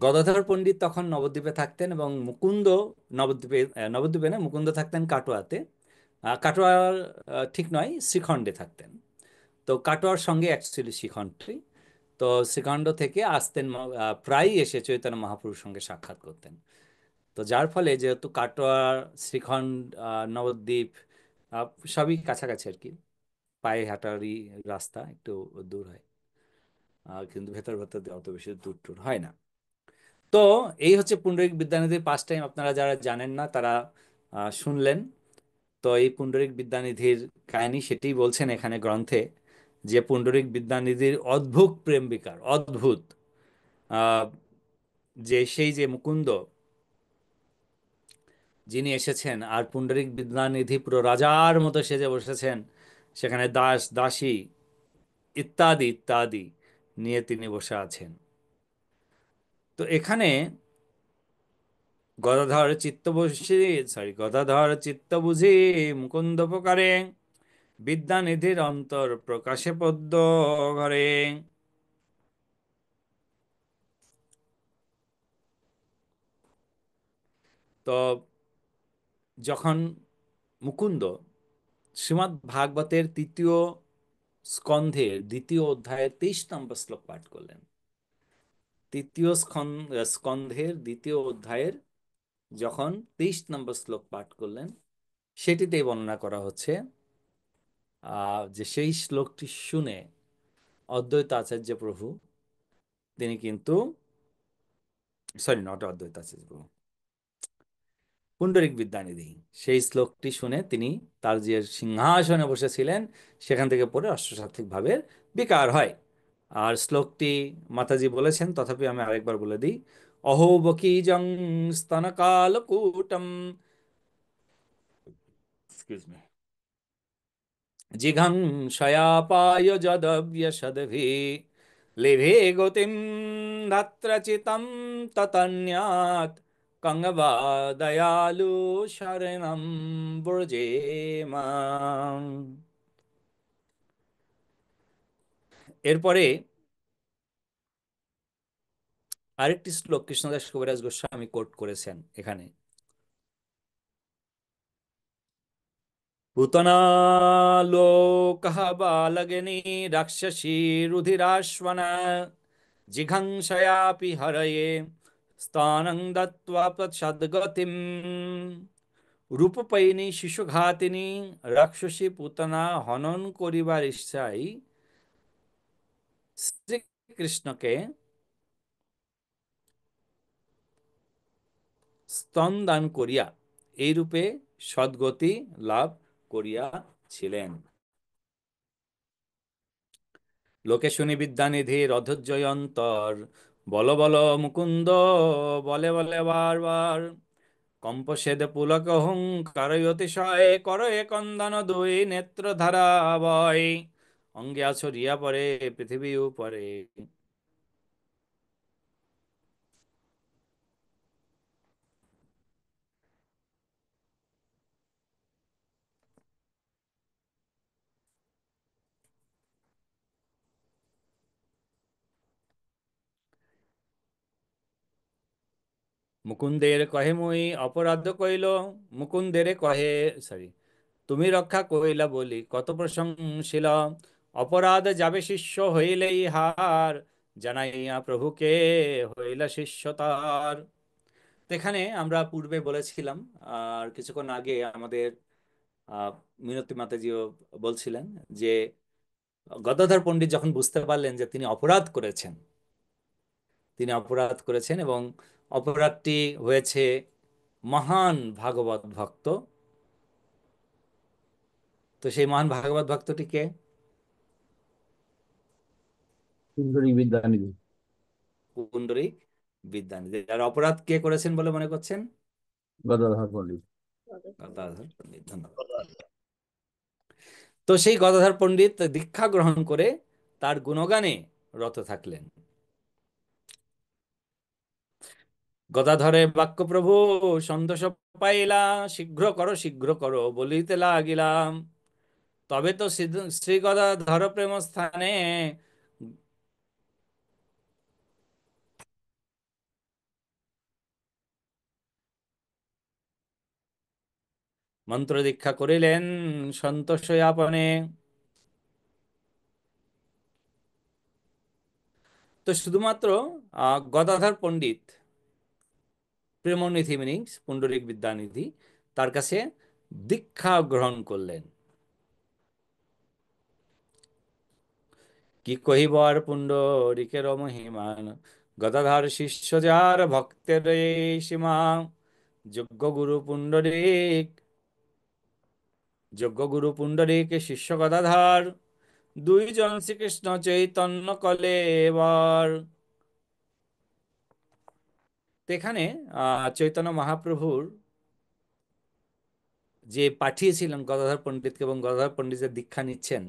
গদাধর পণ্ডিত তখন নবদ্বীপে থাকতেন এবং মুকুন্দ নবদ্বীপে না, মুকুন্দ থাকতেন কাটোয়াতে। কাটোয়ার ঠিক নয়, শ্রীখণ্ডে থাকতেন। তো কাটোয়ার সঙ্গে অ্যাকচুয়ালি শ্রীখণ্ডটি। তো শ্রীখণ্ড থেকে আসতেন, প্রায়ই এসে চৈতন্য মহাপ্রভুর সঙ্গে সাক্ষাৎ করতেন। তো যার ফলে যেহেতু কাটোয়া, শ্রীখণ্ড, নবদ্বীপ আহ, সবই কাছাকাছি আর কি, পায়ে হাঁটারই রাস্তা, একটু দূর হয়, কিন্তু ভেতর ভেতর দিয়ে অত বেশি দূর টুর হয় না। তো এই হচ্ছে পুণ্ডরিক বিদ্যানিধির পাস্ট টাইম। আপনারা যারা জানেন না তারা শুনলেন। তো এই পুণ্ডরিক বিদ্যানিধির কাহিনী সেটাই বলছেন এখানে গ্রন্থে, যে পুণ্ডরিক বিদ্যানিধির অদ্ভুত প্রেম বিকার, অদ্ভুত, আহ, যে সেই যে মুকুন্দ যিনি এসেছেন, আর পুণ্ডরিক বিদ্যানিধি পুরো রাজার মতো সেজে বসেছেন, সেখানে দাস দাসী ইত্যাদি ইত্যাদি নিয়ে তিনি বসে আছেন। তো এখানে গদাধর চিত্ত বুঝি মুকুন্দ প্রকারে, বিদ্যানিধির অন্তর প্রকাশে পদ্ম ঘরে। তো যখন মুকুন্দ শ্রীমদ্ ভাগবতের তৃতীয় স্কন্ধের দ্বিতীয় অধ্যায়ের 23 নম্বর শ্লোক পাঠ করলেন, তৃতীয় স্কন্ধের দ্বিতীয় অধ্যায়ের যখন 23 নম্বর শ্লোক পাঠ করলেন, সেটিতেই বর্ণনা করা হচ্ছে যে সেই শ্লোকটি শুনে অদ্বৈত আচার্য প্রভু তিনি কিন্তু, সরি নট অদ্বৈত আচার্য প্রভু, পুণ্ডরিক বিদ্যানিধি সেই শ্লোকটি শুনে তিনি তার যে সিংহাসনে বসেছিলেন সেখান থেকে পড়ে অষ্টসাত্ত্বিক ভাবের বিকার হয়। আর শ্লোকটি মাতাজি বলেছেন, তথাপি আমি আরেকবার বলে দিই। অহোবকীজং স্তনকালকূটম, এক্সকিউজ মি, জিঘাংসয়াপায় যদব্যসদভি, লেভে গতিম ধাত্রচিতম ততন্যাৎ, কঙ্গবা দয়ালু শরণম ব্রজেমা। এরপরে আরেকটি শ্লোক কৃষ্ণদাস কবিরাজ গোস্বামী কোট করেছেন এখানে। पूतनालोकः बालगिनी राक्षसी रुधिराश्वना, जिघंसयापि हरये स्थानं दत्त्वा सद्गतिम्। রূপপায়িনী শিশুঘাতিনী রাক্ষসী পুতনা হনন করিবার ইচ্ছায় শ্রীকৃষ্ণকে স্তন দান করিয়া এইরূপে সদ্গতি লাভ করিয়াছিলেন। লোকে শুনি বিদ্যানিধির অধৈর্যয়ন্তর, বল বল মুকুন্দ বলে বলে বারবার, কম্পসেদ পুলক হুঙ্কার অতিশয় করয়ে কন্দন দুই নেত্র ধারা বয়, অঙ্গে আছড়িয়া পড়ে পৃথিবী উপরে। মুকুন্দের কহে মুই অপরাধ কইল, মুকুন্দের কহে, সরি, তুমি রক্ষা কইলা বলি কত প্রশংসিল, অপরাধ যাবে শিষ্য হইলেই হার, জানাইয়া প্রভুকে হইলা শিষ্য তার। তো এখানে আমরা পূর্বে বলেছিলাম, আর কিছুক্ষণ আগে আমাদের মিনতি মাতাজিও বলছিলেন যে গদাধর পণ্ডিত যখন বুঝতে পারলেন যে তিনি অপরাধ করেছেন, তিনি অপরাধ করেছেন এবং অপরাধটি হয়েছে মহান ভাগবত ভক্ত। তো সেই মহান ভাগবত ভক্তটি কে? পুণ্ডরিক বিদ্যানিধি। পুণ্ডরিক বিদ্যানিধি। আর অপরাধ কে করেছেন বলে মনে করছেন? গদাধর পণ্ডিত। গদাধর পণ্ডিত, ধন্যবাদ। তো সেই গদাধর পণ্ডিত দীক্ষা গ্রহণ করে তার গুণগানে রত থাকলেন। গদাধরে বাক্য প্রভু সন্তোষ পাইলা, শীঘ্র করো বলিতে লাগিলাম, তবে তো শ্রী গদাধর প্রেম স্থানে মন্ত্র দীক্ষা করিলেন সন্তোষ আপনে। তো শুধুমাত্র গদাধর পণ্ডিত প্রেমনিধি মিনিংস পুণ্ডরিক বিদ্যানিধি তার কাছে দীক্ষা গ্রহণ করলেন। কি কহিব আর পুণ্ডরিকের মহিমান, গদাধর শিষ্য যার ভক্তের এই সীমা। যোগ্য গুরু পুণ্ডরিক, যোগ্য গুরু পুণ্ডরিক শিষ্য গদাধর, দুইজন শ্রীকৃষ্ণ চৈতন্য কলেবর। তো এখানে চৈতন্য মহাপ্রভুর যে পাঠিয়েছিলেন গদাধর পণ্ডিতকে এবং গদাধর পণ্ডিতের দীক্ষা নিচ্ছেন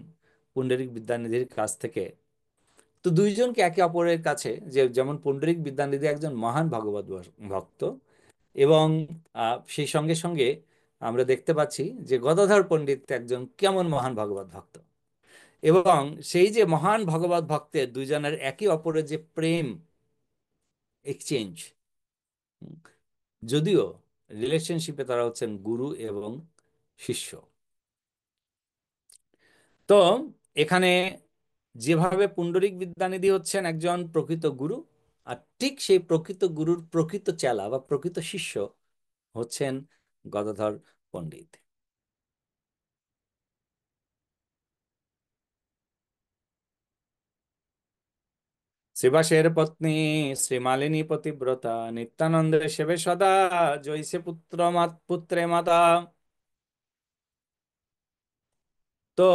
পুণ্ডরিক বিদ্যানিধির কাছ থেকে। তো দুইজনকে একে অপরের কাছে, যে যেমন পুণ্ডরিক বিদ্যানিধি একজন মহান ভগবত ভক্ত, এবং সেই সঙ্গে সঙ্গে আমরা দেখতে পাচ্ছি যে গদাধর পণ্ডিত একজন কেমন মহান ভগবত ভক্ত। এবং সেই যে মহান ভগবত ভক্তের দুইজনের একে অপরের যে প্রেম এক্সচেঞ্জ, যদিও রিলেশনশিপে তারা হচ্ছেন গুরু এবং শিষ্য। তো এখানে যেভাবে পুণ্ডরিক বিদ্যানিধি হচ্ছেন একজন প্রকৃত গুরু, আর ঠিক সেই প্রকৃত গুরুর প্রকৃত চেলা বা প্রকৃত শিষ্য হচ্ছেন গদাধর পণ্ডিত। শ্রীবাসের পত্নী শ্রীমালিনী পতিব্রতা, নিত্যানন্দের সেবে সদা, জৈসে পুত্রে মাতা। তো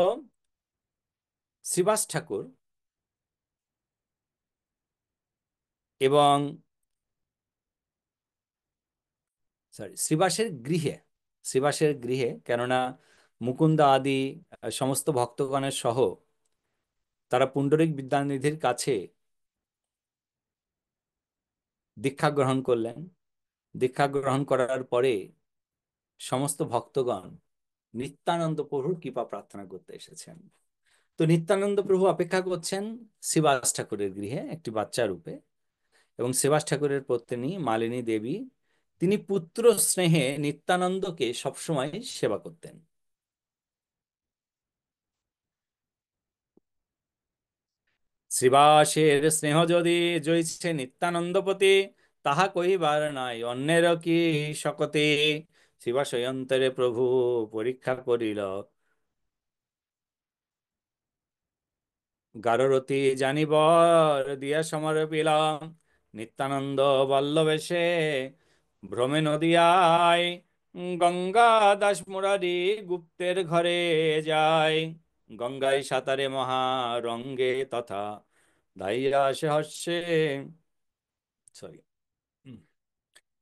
শ্রীবাস ঠাকুর এবং শ্রীবাসের গৃহে, শ্রীবাসের গৃহে, কেননা মুকুন্দা আদি সমস্ত ভক্তগণের সহ তারা পুণ্ডরিক বিদ্যানিধির কাছে দীক্ষা গ্রহণ করলেন। দীক্ষা গ্রহণ করার পরে সমস্ত ভক্তগণ নিত্যানন্দ প্রভুর কৃপা প্রার্থনা করতে এসেছেন। তো নিত্যানন্দ প্রভু অপেক্ষা করছেন শ্রীবাস ঠাকুরের গৃহে একটি বাচ্চা রূপে, এবং শ্রীবাস ঠাকুরের পত্নী মালিনী দেবী, তিনি পুত্র স্নেহে নিত্যানন্দকে সবসময় সেবা করতেন। শ্রীবাসের স্নেহ যদি জয়ছে নিত্যানন্দপতি, তাহা কহিবার নাই অন্যের কি শকতে। শ্রীবাস অন্তরে প্রভু পরীক্ষা করিল, গাররতি জানিবর দিয়া সমর্পিলাম। নিত্যানন্দ বল্লবেশে ভ্রমে নদিয়ায়, গঙ্গা দাস মুরারি গুপ্তের ঘরে যায়। গঙ্গায় সাঁতারে মহারঙ্গে তথা, ধাইয়া আসে হর্ষে, সরি,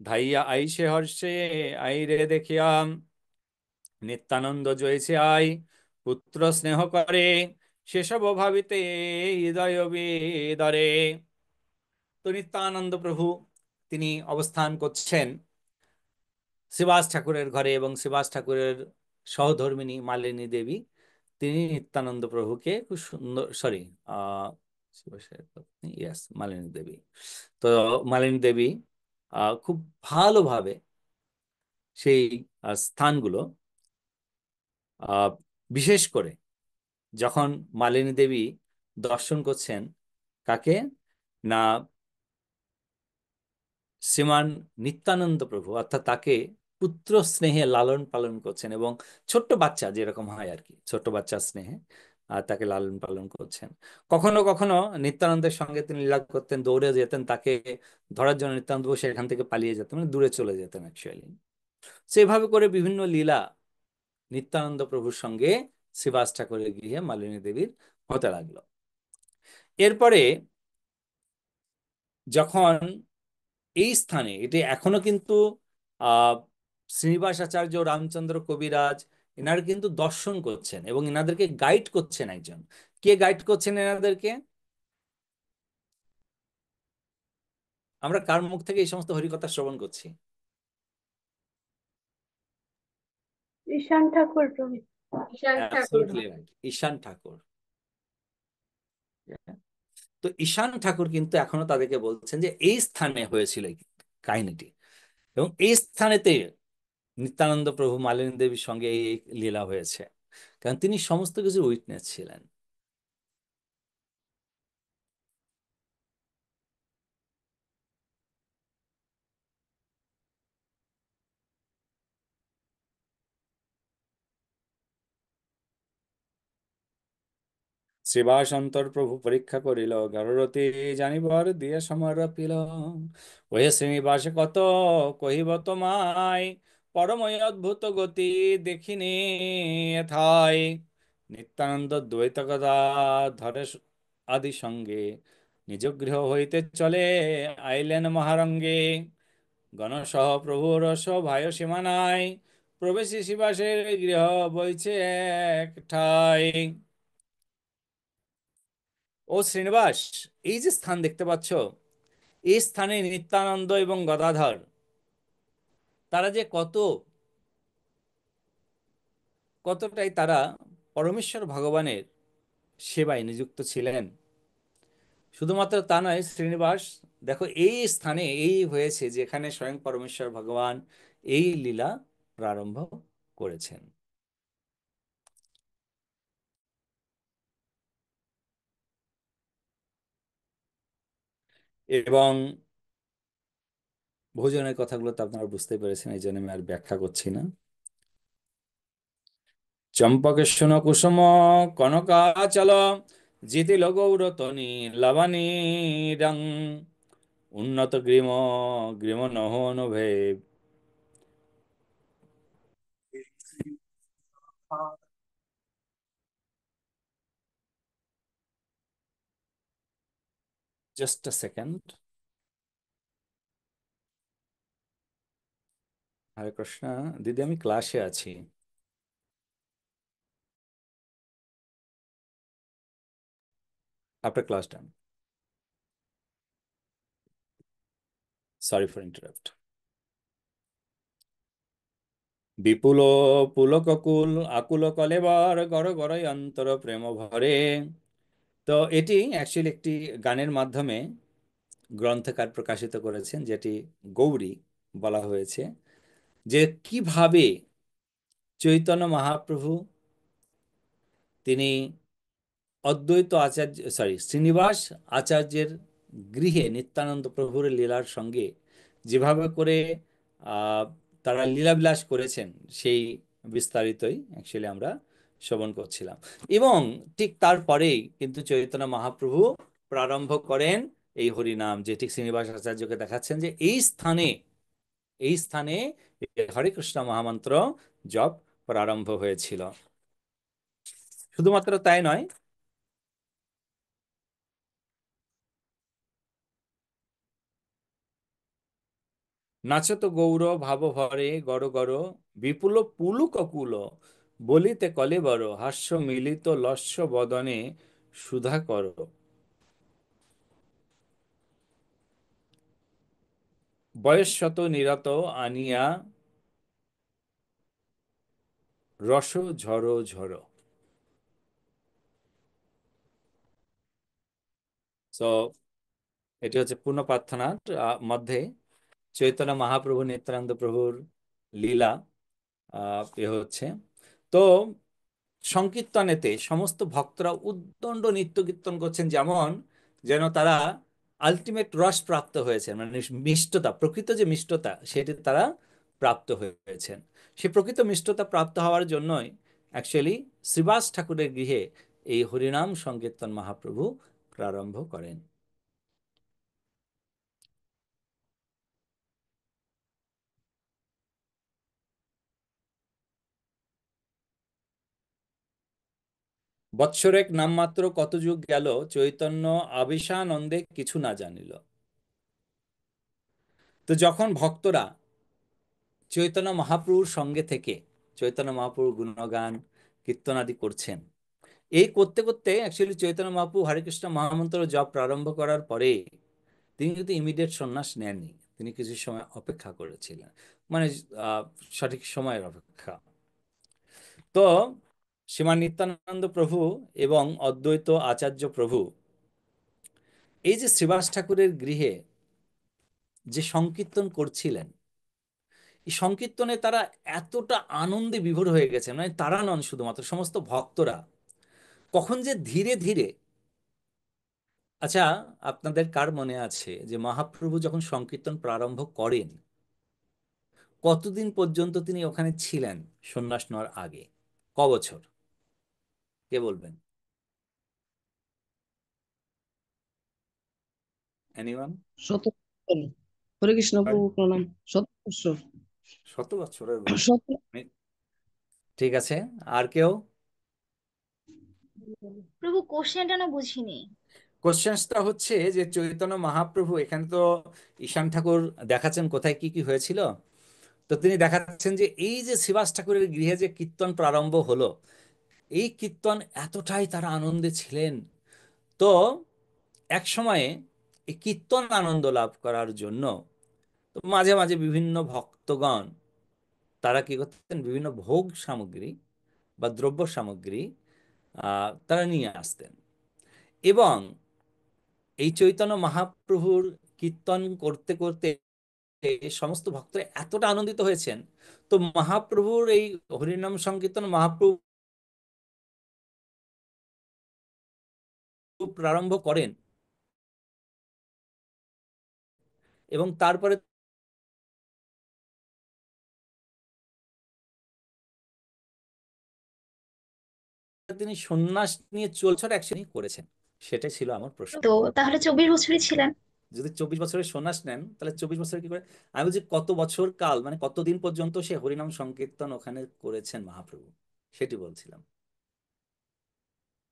ধাইয়া আইসে হর্ষে আইরে দেখিয়াম। নিত্যানন্দ জয়েছে আই পুত্র স্নেহ করে, সেসব ভাবিতে হৃদয় বিদরে। তো নিত্যানন্দ প্রভু তিনি অবস্থান করছেন শ্রীবাস ঠাকুরের ঘরে, এবং শ্রীবাস ঠাকুরের সহধর্মিণী মালিনী দেবী তিনি নিত্যানন্দ প্রভুকে খুব সুন্দর, সরি, শ্রীবাসের পত্নী, ইয়েস, মালিনী দেবী। তো মালিনী দেবী খুব ভালোভাবে সেই স্থানগুলো, বিশেষ করে যখন মালিনী দেবী দর্শন করছেন কাকে না, শ্রীমান নিত্যানন্দ প্রভু, অর্থাৎ তাকে পুত্র স্নেহে লালন পালন করছেন, এবং ছোট্ট বাচ্চা যেরকম হয় আর কি, ছোট্ট বাচ্চা স্নেহে তাকে লালন পালন করছেন। কখনো কখনো নিত্যানন্দের সঙ্গে তিনি লীলা করতেন, দৌড়ে যেতেন তাকে ধরার জন্য, নিত্যানন্দ প্রভু সেখান থেকে পালিয়ে যেতেন, মানে দূরে চলে যেতেন অ্যাকচুয়ালি। সেভাবে করে বিভিন্ন লীলা নিত্যানন্দ প্রভুর সঙ্গে শ্রীবাস ঠাকুরের গৃহে মালিনী দেবীর হতে লাগলো। এরপরে যখন এই স্থানে, এটি এখনো কিন্তু শ্রীনিবাস আচার্য, রামচন্দ্র কবিরাজ এনারা কিন্তু দর্শন করছেন, এবং এনাদেরকে গাইড করছেন একজন। কে গাইড করছেন এনাদেরকে? আমরা কার মুখ থেকে এই সমস্ত হরিকথা শ্রবণ করছি? ঈশান ঠাকুর প্রভু। ঈশান ঠাকুর। অ্যাবসলিউটলি রাইট, ঈশান ঠাকুর। তো ঈশান ঠাকুর কিন্তু এখনো তাদেরকে বলছেন যে এই স্থানে হয়েছিল এই কাহিনীটি, এবং এই স্থানেতে নিত্যানন্দ প্রভু মালিনী দেবীর সঙ্গে এই লীলা হয়েছে, কারণ তিনি সমস্ত কিছু উইটনেস ছিলেন। শ্রীবাসন্তর প্রভু পরীক্ষা করিল, গাররতি জানিবার দিয়ে সমর পিল। ওহে শ্রীনিবাসে কত কহিব তোমায়, পরময় অদ্ভুত গতি দেখিনি এথায়। নিত্যানন্দ দ্বৈত ধরে আদি সঙ্গে, নিজ গৃহ হইতে চলে আইলেন মহারঙ্গে। গণসহ প্রভুর সভায় সীমানায়, প্রবেশী শিবাসের গৃহ বইছে এক ঠাই। ও শ্রীনিবাস, এই যে স্থান দেখতে পাচ্ছ, এই স্থানে নিত্যানন্দ এবং গদাধর তারা যে কতটাই তারা পরমেশ্বর ভগবানের সেবায় নিযুক্ত ছিলেন। শুধুমাত্র তা নয় শ্রীনিবাস, দেখো এই স্থানে এই হয়েছে যেখানে স্বয়ং পরমেশ্বর ভগবান এই লীলা প্রারম্ভ করেছেন। এবং ভোজনের কথাগুলো তো আপনারা বুঝতে পেরেছেন, এই জন্য আমি আর ব্যাখ্যা করছি না। চম্পকেশ্বন কুসুম কনকাচল, জিতিল গৌরতনি লবণী রং। উন্নত গ্রীম গ্রীম নহনুভে। Just a second. Hare Krishna দিদি, আমি ক্লাসে আছি। আপনার class done. Sorry for interrupt. বিপুল পুলককুল আকুল কলেবর, গড় গড় অন্তর প্রেম ভরে। তো এটি অ্যাকচুয়ালি একটি গানের মাধ্যমে গ্রন্থকার প্রকাশিত করেছেন, যেটি গৌরী বলা হয়েছে, যে কিভাবে চৈতন্য মহাপ্রভু তিনি অদ্বৈত আচার্য শ্রীনিবাস আচার্যের গৃহে নিত্যানন্দ প্রভুর লীলার সঙ্গে যেভাবে করে আহ, তারা লীলাবিলাস করেছেন, সেই বিস্তারিতই অ্যাকচুয়ালি আমরা শ্রবণ করছিলাম। এবং ঠিক তারপরেই কিন্তু চৈতন্য মহাপ্রভু প্রারম্ভ করেন এই হরিনাম, যেটি শ্রীনিবাস আচার্যকে দেখাচ্ছেন যে এই স্থানে হরে কৃষ্ণ মহামন্ত্র জপ প্রারম্ভ হয়েছিল। শুধুমাত্র তাই নয়, নাচত গৌর ভাব ভরে গড় গড়, বিপুল পুলুক কুল বলিতে কলেবর, হাস্য মিলিত লস্য বদনে সুধা কর। বয়স্যত নিরত আনিয়া রস ঝরো ঝরো। সো এটি হচ্ছে পূর্ণ প্রার্থনার মধ্যে চৈতন্য মহাপ্রভু নিত্যানন্দ প্রভুর লীলা হচ্ছে। তো সংকীর্তনেতে সমস্ত ভক্তরা উদ্দণ্ড নৃত্য কীর্তন করছেন, যেমন যেন তারা আলটিমেট রস প্রাপ্ত হয়েছেন, মানে মিষ্টতা, প্রকৃত যে মিষ্টতা সেটি তারা প্রাপ্ত হয়েছেন। সে প্রকৃত মিষ্টতা প্রাপ্ত হওয়ার জন্যই অ্যাকচুয়ালি শ্রীবাস ঠাকুরের গৃহে এই হরিনাম সংকীর্তন মহাপ্রভু প্রারম্ভ করেন। বৎসরেক নামমাত্র কত যুগ গেল, চৈতন্য আবিশানন্দে কিছু না জানিল। তো যখন ভক্তরা চৈতন্য মহাপ্রভুর সঙ্গে থেকে চৈতন্য মহাপ্রভুর গুণগান কীর্তন আদি করছেন, এই করতে করতে অ্যাকচুয়ালি চৈতন্য মহাপ্রভু হরে কৃষ্ণ মহামন্ত্র জপ প্রারম্ভ করার পরে তিনি কিন্তু ইমিডিয়েট সন্ন্যাস নেননি, তিনি কিছু সময় অপেক্ষা করেছিলেন, মানে সঠিক সময়ের অপেক্ষা। তো শ্রীমান নিত্যানন্দ প্রভু এবং অদ্বৈত আচার্য প্রভু এই যে শ্রীবাস ঠাকুরের গৃহে যে সংকীর্তন করছিলেন, এই সংকীর্তনে তারা এতটা আনন্দে বিভোর হয়ে গেছে, মানে তারা নন শুধুমাত্র, সমস্ত ভক্তরা। কখন যে ধীরে ধীরে, আচ্ছা, আপনাদের কার মনে আছে যে মহাপ্রভু যখন সংকীর্তন প্রারম্ভ করেন কতদিন পর্যন্ত তিনি ওখানে ছিলেন সন্ন্যাস নেওয়ার আগে? ক বছর? কে বলবেন? এনিওয়ান? 17 বছর। হরে কৃষ্ণ Sorry? প্রভু প্রণাম। 17 বছর। 7 বছরের বেশি? 17। ঠিক আছে, আর কেউ? প্রভু কোশ্চেনটা না বুঝিনি। কোশ্চেনটা হচ্ছে যে চৈতন্য মহাপ্রভু, এখানে তো ঈশান ঠাকুর দেখাচ্ছেন কোথায় কি কি হয়েছিল। তো তিনি দেখাচ্ছেন যে এই যে শ্রীবাস ঠাকুরের গৃহে যে কীর্তন প্রারম্ভ হলো, এই কীর্তন এতটাই তারা আনন্দে ছিলেন। তো এক সময়ে এই কীর্তন আনন্দ লাভ করার জন্য তো মাঝে মাঝে বিভিন্ন ভক্তগণ তারা কি করতেন, বিভিন্ন ভোগ সামগ্রী বা দ্রব্য সামগ্রী তারা নিয়ে আসতেন। এবং এই চৈতন্য মহাপ্রভুর কীর্তন করতে করতে সমস্ত ভক্তরা এতটা আনন্দিত হয়েছেন, তো মহাপ্রভুর এই হরিনাম সংকীর্তন মহাপ্রভু প্রারম্ভ করেন এবং তারপরে তিনি সন্ন্যাস নিয়ে 40 একসঙ্গে করেছেন। সেটাই ছিল আমার প্রশ্ন। তো তাহলে 24 বছরই ছিলেন। যদি 24 বছরের সন্ন্যাস নেন তাহলে 24 বছর কি করে? আমি বলছি কত বছর কাল, মানে কতদিন পর্যন্ত সে হরিনাম সংকীর্তন ওখানে করেছেন মহাপ্রভু, সেটি বলছিলাম।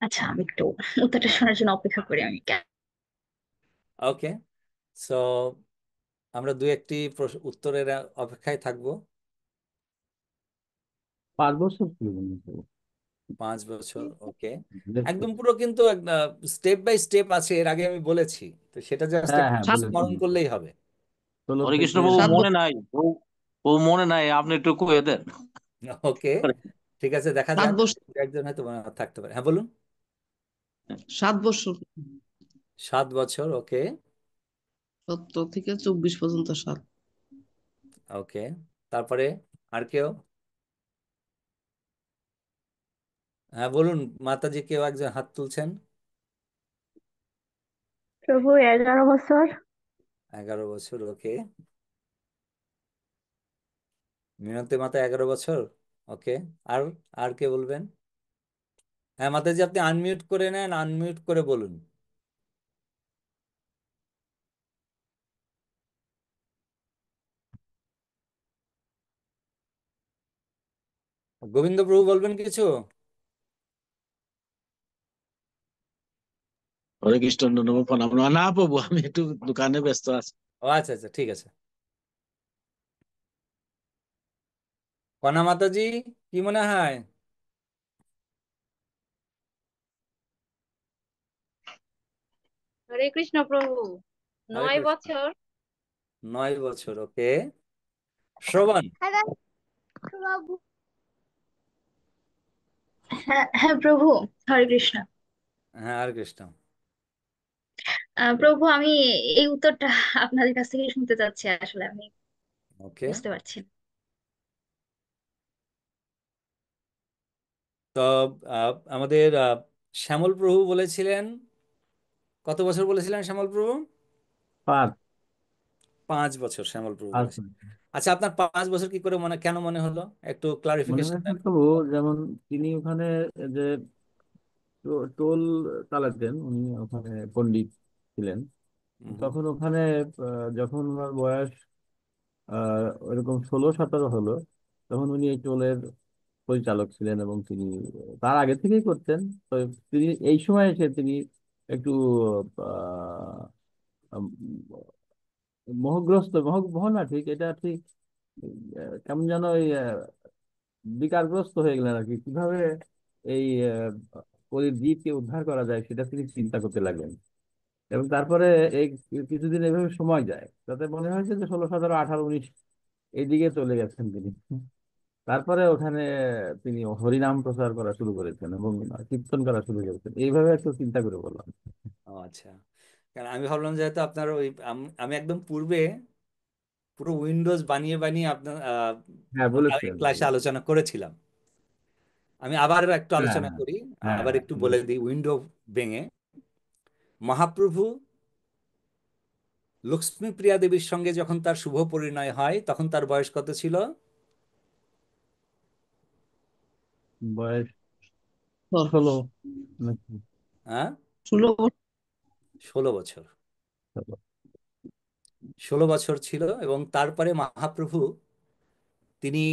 আচ্ছা, আমি একটু উত্তরটা শোনার জন্য অপেক্ষা করি আমি। ওকে, সো আমরা দু একটি উত্তরের অপেক্ষায় থাকবো। 5 বছর ছিল মনে হয়। 5 বছর, ওকে। দেখতে। একদম পুরো কিন্তু স্টেপ বাই স্টেপ আছে, এর আগে আমি বলেছি, তো সেটা জাস্ট হ্যাঁ একটু হ্যাঁ, বলেছি। স্মরণ করলেই হবে। 16 হরে কৃষ্ণ থেকে বাবু 7 মনে বছর। নাই ও মনে নাই, আপনি একটু কয়ে দেন। ওকে, ঠিক আছে, দেখা 7 যাক, বছর। একজন হয়তো মনে থাকতে পারে। হ্যাঁ বলুন। 7 বছর। 7 বছর, ওকে। 17 থেকে 24 পর্যন্ত 7। ওকে, তারপরে আর কেউ? হ্যাঁ বলুন, মাতাজি কেউ একজন হাত তুলছেন। প্রভু 11 বছর। 11 বছর, ওকে। মিনতি মাতা 11 বছর, ওকে। আর আর কে বলবেন? হ্যাঁ মাতাজি, আপনি আনমিউট করে নেন, আনমিউট করে বলুন। গোবিন্দ প্রভু বলবেন কিছু? হরে কৃষ্ণ নম প্রণাম। না প্রভু, আমি একটু দোকানে ব্যস্ত আছি। ও আচ্ছা আচ্ছা, ঠিক আছে। কনা মাতাজি, কি মনে হয়? হরে কৃষ্ণ প্রভু। হরে নয় কৃষ্ণ। বছর 9 বছর, ওকে। শ্রবণ। হ্যাঁ হ্যাঁ প্রভু, হরে কৃষ্ণ। হ্যাঁ, হরে কৃষ্ণ। প্রভু, আমি এই উত্তরটা আপনাদের কাছ থেকে শুনতে চাচ্ছি, আসলে আমি ওকে, বুঝতে পারছি না। তো আমাদের শ্যামল প্রভু বলেছিলেন, কত বছর বলেছিলেন শ্যামল প্রভু? 5। 5 বছর শ্যামল প্রভু আচ্ছা, বলেছেন। আচ্ছা, আপনার 5 বছর কি করে মনে, কেন মনে হলো, একটু মনে ক্লারিফিকেশন রাখেন দেন। প্রভু, যেমন তিনি ওখানে যে টোল চালাতেন, উনি ওখানে পণ্ডিত ছিলেন। হুম হুম। তখন ওখানে যখন ওনার বয়স ওইরকম 16-17 হলো, তখন উনি এই টোলের পরিচালক ছিলেন এবং তিনি তার আগে থেকেই করতেন। তো তিনি এই সময় এসে তিনি একটু আহ, উম, মোহগ্রস্ত, মোহ না, ঠিক এটা ঠিক কেমন যেন ওই বিকারগ্রস্ত হয়ে গেলেন আর কি। কিভাবে এই ওই দ্বীপকে উদ্ধার করা যায় সেটা তিনি চিন্তা করতে লাগলেন। এবং তারপরে এই কিছুদিন এভাবে সময় যায়, তাতে মনে হয়েছে যে 16, 17, 18, 19 এইদিকে চলে গেছেন তিনি। তারপরে ওখানে তিনি হরিনাম প্রচার করা শুরু করেছেন এবং কীর্তন করা শুরু করেছেন। এইভাবে একটু চিন্তা করে বললাম। ও আচ্ছা, কারণ আমি ভাবলাম যেহেতু আপনার ওই আমি একদম পূর্বে পুরো উইন্ডোজ বানিয়ে বানিয়ে আপনার হ্যাঁ, আগের বলেছেন। ক্লাসে আলোচনা করেছিলাম। আমি আবার একটু হ্যাঁ, আলোচনা হ্যাঁ, করি, হ্যাঁ, আবার হ্যাঁ, একটু বলে বলেছেন। দিই উইন্ডো ভেঙে। মহাপ্রভু লক্ষ্মীপ্রিয়া দেবীর সঙ্গে যখন তার শুভ পরিণয় হয় তখন তার বয়স কত ছিল? বয়স তোর 16 নাকি? হ্যাঁ, 16 বছর। 16 বছর। 16। 16 বছর ছিল এবং তারপরে মহাপ্রভু তিনি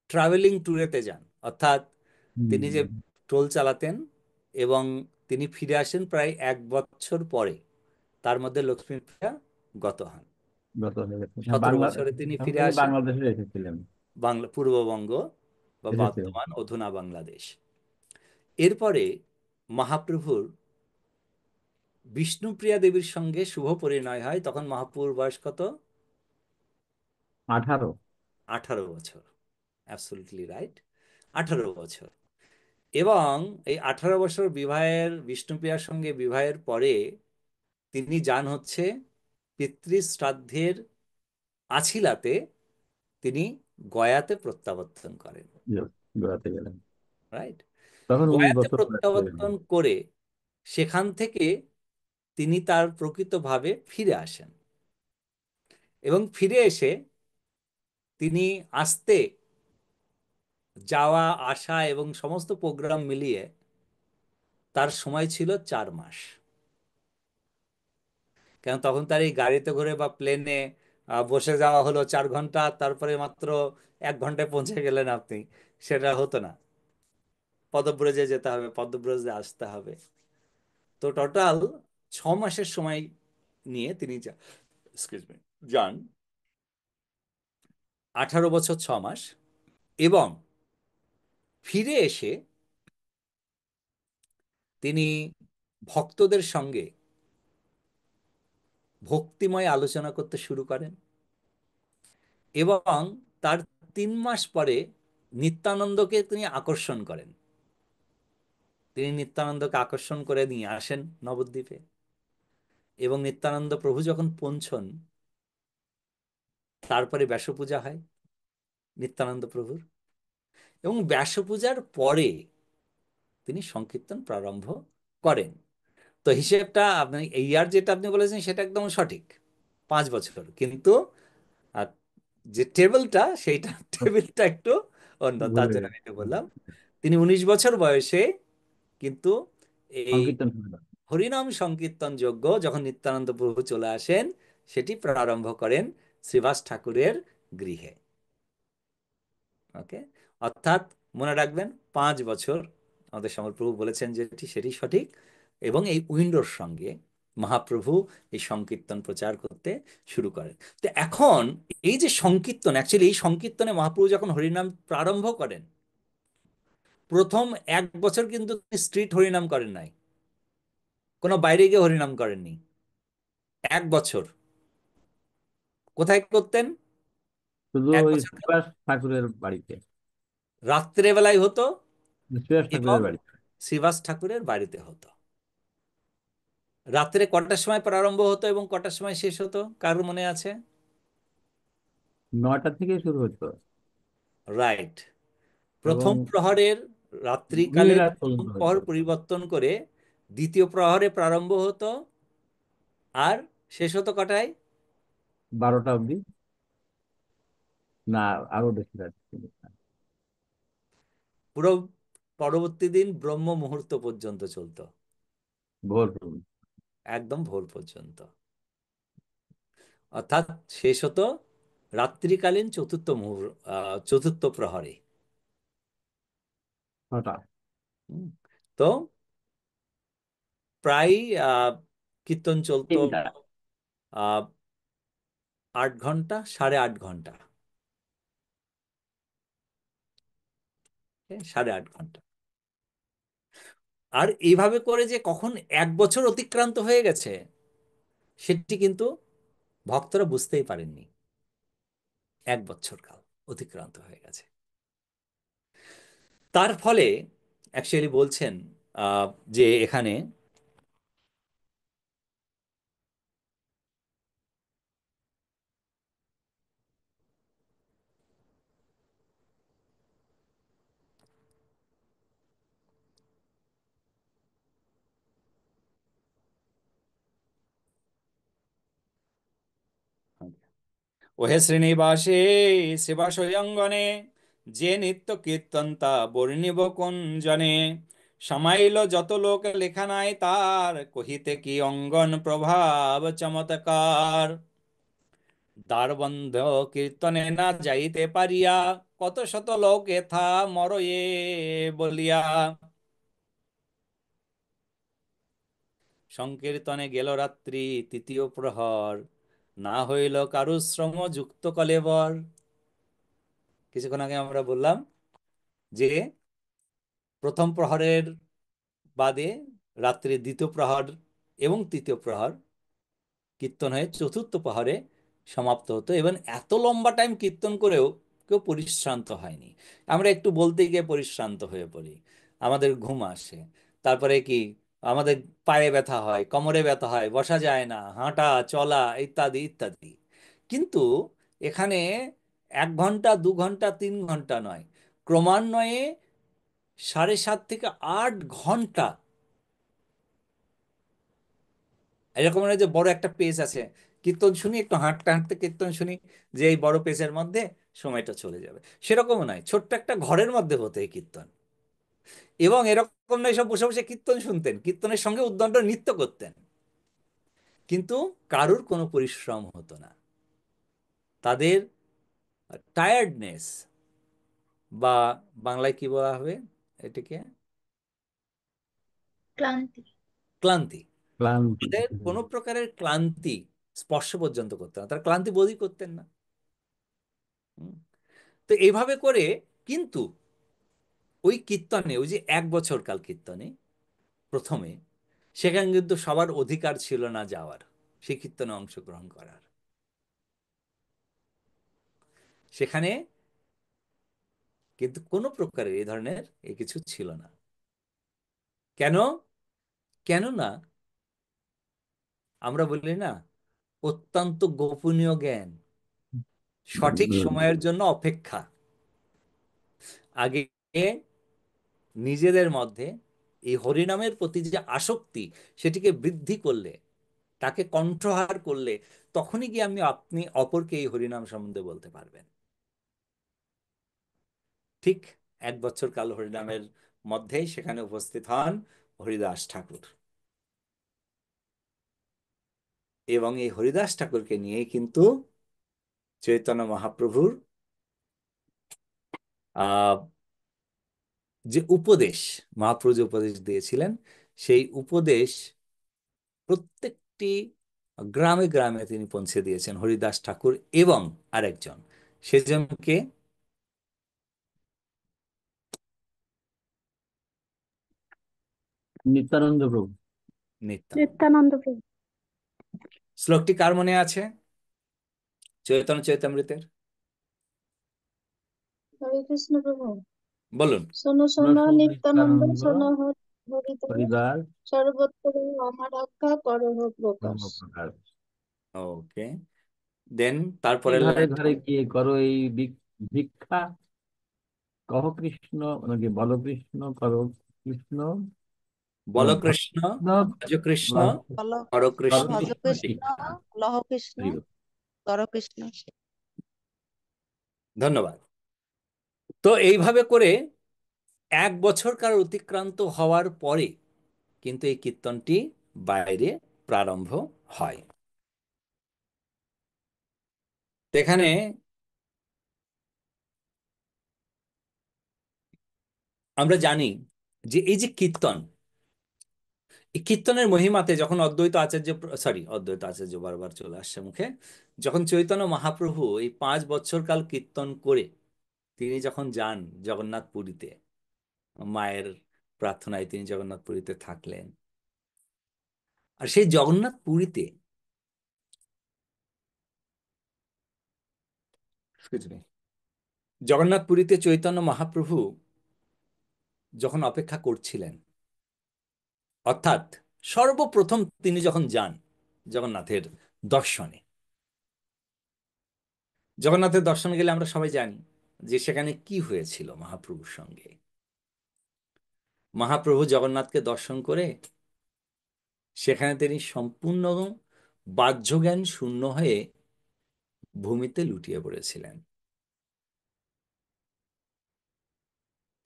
ট্রাভেলিং ট্যুরেতে যান, অর্থাৎ তিনি যে হুম। টোল চালাতেন এবং তিনি ফিরে আসেন প্রায় 1 বছর পরে। তার মধ্যে লক্ষ্মীপ্রিয়া গত হন। গত হয়ে গেছে, হ্যাঁ। 17 বছরে তিনি তখন ফিরে তিনি আসেন বাংলাদেশে এসেছিলেন। বাংলা পূর্ববঙ্গ বা এসেছিলেন। বর্তমান অধুনা বাংলাদেশ। এরপরে মহাপ্রভুর বিষ্ণুপ্রিয়া দেবীর সঙ্গে শুভ পরিণয় হয়, তখন মহাপ্রভুর বয়স কত? 18। 18 বছর। অ্যাবসলিউটলি রাইট, 18 বছর। এবং এই 18 বছর বিবাহের, বিষ্ণুপ্রিয়ার সঙ্গে বিবাহের পরে তিনি যান হচ্ছে পিতৃশ্রাদ্ধের আছিলাতে, তিনি গয়াতে প্রত্যাবর্তন করেন। গোয়াতে গেলেন। রাইট। তখন 19 গয়াতে বছর বয়স ছিলেন। প্রত্যাবর্তন করে সেখান থেকে তিনি তার প্রকৃতভাবে ফিরে আসেন এবং ফিরে এসে তিনি আসতে যাওয়া আসা এবং সমস্ত প্রোগ্রাম মিলিয়ে তার সময় ছিল 4 মাস। কেন তখন তার এই গাড়িতে করে বা প্লেনে বসে যাওয়া হলো 4 ঘন্টা, তারপরে মাত্র 1 ঘন্টায় পৌঁছে গেলেন আপনি, সেটা হতো না। পদব্রজে যেতে হবে, পদব্রজে আসতে হবে। তো টোটাল 6 মাসের সময় নিয়ে তিনি এক্সকিউজ মি যান, 18 বছর 6 মাস। এবং ফিরে এসে তিনি ভক্তদের সঙ্গে ভক্তিময় আলোচনা করতে শুরু করেন এবং তার 3 মাস পরে নিত্যানন্দকে তিনি আকর্ষণ করেন। তিনি নিত্যানন্দকে আকর্ষণ করে নিয়ে আসেন নবদ্বীপে এবং নিত্যানন্দ প্রভু যখন পৌঁছন তারপরে ব্যাসপূজা হয় নিত্যানন্দ প্রভুর, এবং ব্যাসপূজার পরে তিনি সংকীর্তন প্রারম্ভ করেন। তো হিসেবটা আপনি এই ইয়ার যেটা আপনি বলেছেন সেটা একদম সঠিক, 5 বছর, কিন্তু আর যে টেবিলটা সেইটা টেবিলটা একটু অন্য, তার ভুলে জন্য আমি এটা বললাম। তিনি 19 বছর বয়সে কিন্তু এই সংকীর্তন শুরু করেন। হরিনাম সংকীর্তন যজ্ঞ যখন নিত্যানন্দ প্রভু চলে আসেন সেটি প্রারম্ভ করেন শ্রীবাস ঠাকুরের গৃহে। ওকে, অর্থাৎ মনে রাখবেন 5 বছর আমাদের সমরপ্রভু বলেছেন যেটি সেটি সঠিক। এবং এই উইন্ডোর সঙ্গে মহাপ্রভু এই সংকীর্তন প্রচার করতে শুরু করেন। তো এখন এই যে সংকীর্তন, অ্যাকচুয়ালি এই সংকীর্তনে মহাপ্রভু যখন হরিনাম প্রারম্ভ করেন, প্রথম 1 বছর কিন্তু স্ট্রিট হরিনাম করেন নাই, কোনো বাইরে গিয়ে হরিনাম করেননি। 1 বছর কোথায় করতেন? শুধু এক ওই বছর সুভাষ ঠাকুরের বাড়িতে। রাত্রে বেলায় হতো সুভাষ এবং ঠাকুরের বাড়িতে শ্রীবাস ঠাকুরের বাড়িতে হতো। রাত্রে কটার সময় প্রারম্ভ হতো এবং কটার সময় শেষ হতো, কারোর মনে আছে? 9টা থেকে শুরু হতো রাইট। এবং প্রথম প্রহরের গভীর রাত্রিকালের রাত প্রথম পর্যন্ত প্রহর হতো। পরিবর্তন করে দ্বিতীয় প্রহরে প্রারম্ভ হতো আর শেষ হতো কটায়? 12টা অবধি, না আরো বেশি রাত ছিল। পুরো পরবর্তী দিন ব্রহ্ম মুহূর্ত পর্যন্ত চলতো, ভোর পর্যন্ত। একদম ভোর পর্যন্ত। অর্থাৎ শেষ হতো রাত্রিকালীন চতুর্থ প্রহরে। হঠাৎ হুম। তো প্রায় কীর্তন চলতো 3টা। 8 ঘন্টা, 8.5 ঘন্টা, 8.5 ঘন্টা। আর এইভাবে করে যে কখন 1 বছর অতিক্রান্ত হয়ে গেছে সেটি কিন্তু ভক্তরা বুঝতেই পারেননি। 1 বছর কাল অতিক্রান্ত হয়ে গেছে। তার ফলে অ্যাকচুয়ালি বলছেন যে এখানে ওহে শ্রীনিবাসে শিবাশয়ঙ্গনে যে নিত্য কীর্তন তা বর্ণিব কোন জনে, সমাইল যত লোক লেখা নাই তার, কহিতে কি অঙ্গন প্রভাব চমৎকার। দ্বারবন্ধ কীর্তনে না যাইতে পারিয়া, কত শত লোক এথা মরয়ে বলিয়া। সংকীর্তনে গেল রাত্রি তৃতীয় প্রহর, না হইল কারু শ্রম যুক্ত কলেবর। কিছুক্ষণ আগে আমরা বললাম যে প্রথম প্রহরের বাদে রাত্রির দ্বিতীয় প্রহর এবং তৃতীয় প্রহর কীর্তন হয়ে চতুর্থ প্রহরে সমাপ্ত হতো, এবং এত লম্বা টাইম কীর্তন করেও কেউ পরিশ্রান্ত হয়নি। আমরা একটু বলতে গিয়ে পরিশ্রান্ত হয়ে পড়ি, আমাদের ঘুম আসে, তারপরে কি আমাদের পায়ে ব্যথা হয়, কোমরে ব্যথা হয়, বসা যায় না, হাঁটা চলা ইত্যাদি ইত্যাদি। কিন্তু এখানে 1 ঘন্টা 2 ঘন্টা 3 ঘন্টা নয়, ক্রমান্বয়ে 7.5 থেকে 8 ঘন্টা এরকম নয় যে বড় একটা পেজ আছে, কীর্তন শুনি একটু হাঁটতে হাঁটতে কীর্তন শুনি, যে এই বড় পেজের মধ্যে সময়টা চলে যাবে, সেরকমও নয়। ছোট্ট একটা ঘরের মধ্যে হতো এই কীর্তন, এবং এরকম নয় সব বসে বসে কীর্তন শুনতেন, কীর্তনের সঙ্গে উদ্দণ্ড নৃত্য করতেন, কিন্তু কারুর কোনো পরিশ্রম হতো না। তাদের টায়ার্ডনেস, বা বাংলায় কি বলা হবে এটাকে, ক্লান্তি। ক্লান্তি, ক্লান্তি। তাদের কোনো প্রকারের ক্লান্তি স্পর্শ পর্যন্ত করতেন না, তারা ক্লান্তি বোধই করতেন না। হুম। তো এইভাবে করে, কিন্তু ওই কীর্তনে, ওই যে 1 বছর কাল কীর্তনে প্রথমে, সেখানে কিন্তু সবার অধিকার ছিল না যাওয়ার, সেই কীর্তনে অংশগ্রহণ করার। সেখানে কিন্তু কোনো প্রকারের এই ধরনের কিছু ছিল না। কেন? কেননা আমরা বলি না, অত্যন্ত গোপনীয় জ্ঞান, সঠিক সময়ের জন্য অপেক্ষা। আগে নিজেদের মধ্যে এই হরিনামের প্রতি যে আসক্তি, সেটিকে বৃদ্ধি করলে, তাকে কণ্ঠহার করলে, তখনই গিয়ে আপনি অপরকে এই হরিনাম সম্বন্ধে বলতে পারবেন। ঠিক 1 বছর কাল হরিনামের মধ্যেই সেখানে উপস্থিত হন হরিদাস ঠাকুর, এবং এই হরিদাস ঠাকুরকে নিয়ে কিন্তু চৈতন্য মহাপ্রভুর আহ যে উপদেশ, মহাপ্রভু যে উপদেশ দিয়েছিলেন, সেই উপদেশ প্রত্যেকটি গ্রামে গ্রামে তিনি পৌঁছে দিয়েছেন, হরিদাস ঠাকুর এবং আরেকজন, সেজনকে নিত্যানন্দ প্রভু। নিত্যানন্দ। নিত্যানন্দ প্রভু। শ্লোকটি কার মনে আছে? চৈতন্য চৈতামৃতের। হরে কৃষ্ণ প্রভু। বলুন। শোনো শোনো নিত্যানন্দ, নিত্যানন্দ শোনো হরিদাস, হরিদাস সর্বত্র আমার রক্ষা করো প্রকাশ। প্রকাশ। ওকে, দেন তারপরে ঘরে ঘরে গিয়ে করো এই ভিক্ষা, কহ কৃষ্ণ, নাকি বল কৃষ্ণ, করো কৃষ্ণ, বল ভজ কৃষ্ণ, ভজ কৃষ্ণ, বলো হর কৃষ্ণ। ভজ কৃষ্ণ, ঠিক। লহ কৃষ্ণ, কর কৃষ্ণ। ধন্যবাদ। তো এইভাবে করে 1 বছর কাল অতিক্রান্ত হওয়ার পরে কিন্তু এই কীর্তনটি বাইরে প্রারম্ভ হয়। এখানে আমরা জানি যে এই যে কীর্তন, এই কীর্তনের মহিমাতে যখন অদ্বৈত আচার্য, সরি অদ্বৈত আচার্য বারবার চলে আসছে মুখে, যখন চৈতন্য মহাপ্রভু এই 5 বছর কাল কীর্তন করে তিনি যখন যান জগন্নাথ পুরীতে, মায়ের প্রার্থনায় তিনি জগন্নাথ পুরীতে থাকলেন, আর সেই জগন্নাথ পুরীতে, excuse me, জগন্নাথ পুরীতে চৈতন্য মহাপ্রভু যখন অপেক্ষা করছিলেন, অর্থাৎ সর্বপ্রথম তিনি যখন যান জগন্নাথের দর্শনে, জগন্নাথের দর্শনে গেলে আমরা সবাই জানি যে সেখানে কি হয়েছিল মহাপ্রভুর সঙ্গে। মহাপ্রভু জগন্নাথকে দর্শন করে সেখানে তিনি সম্পূর্ণ বাহ্যজ্ঞান শূন্য হয়ে ভূমিতে লুটিয়ে পড়েছিলেন।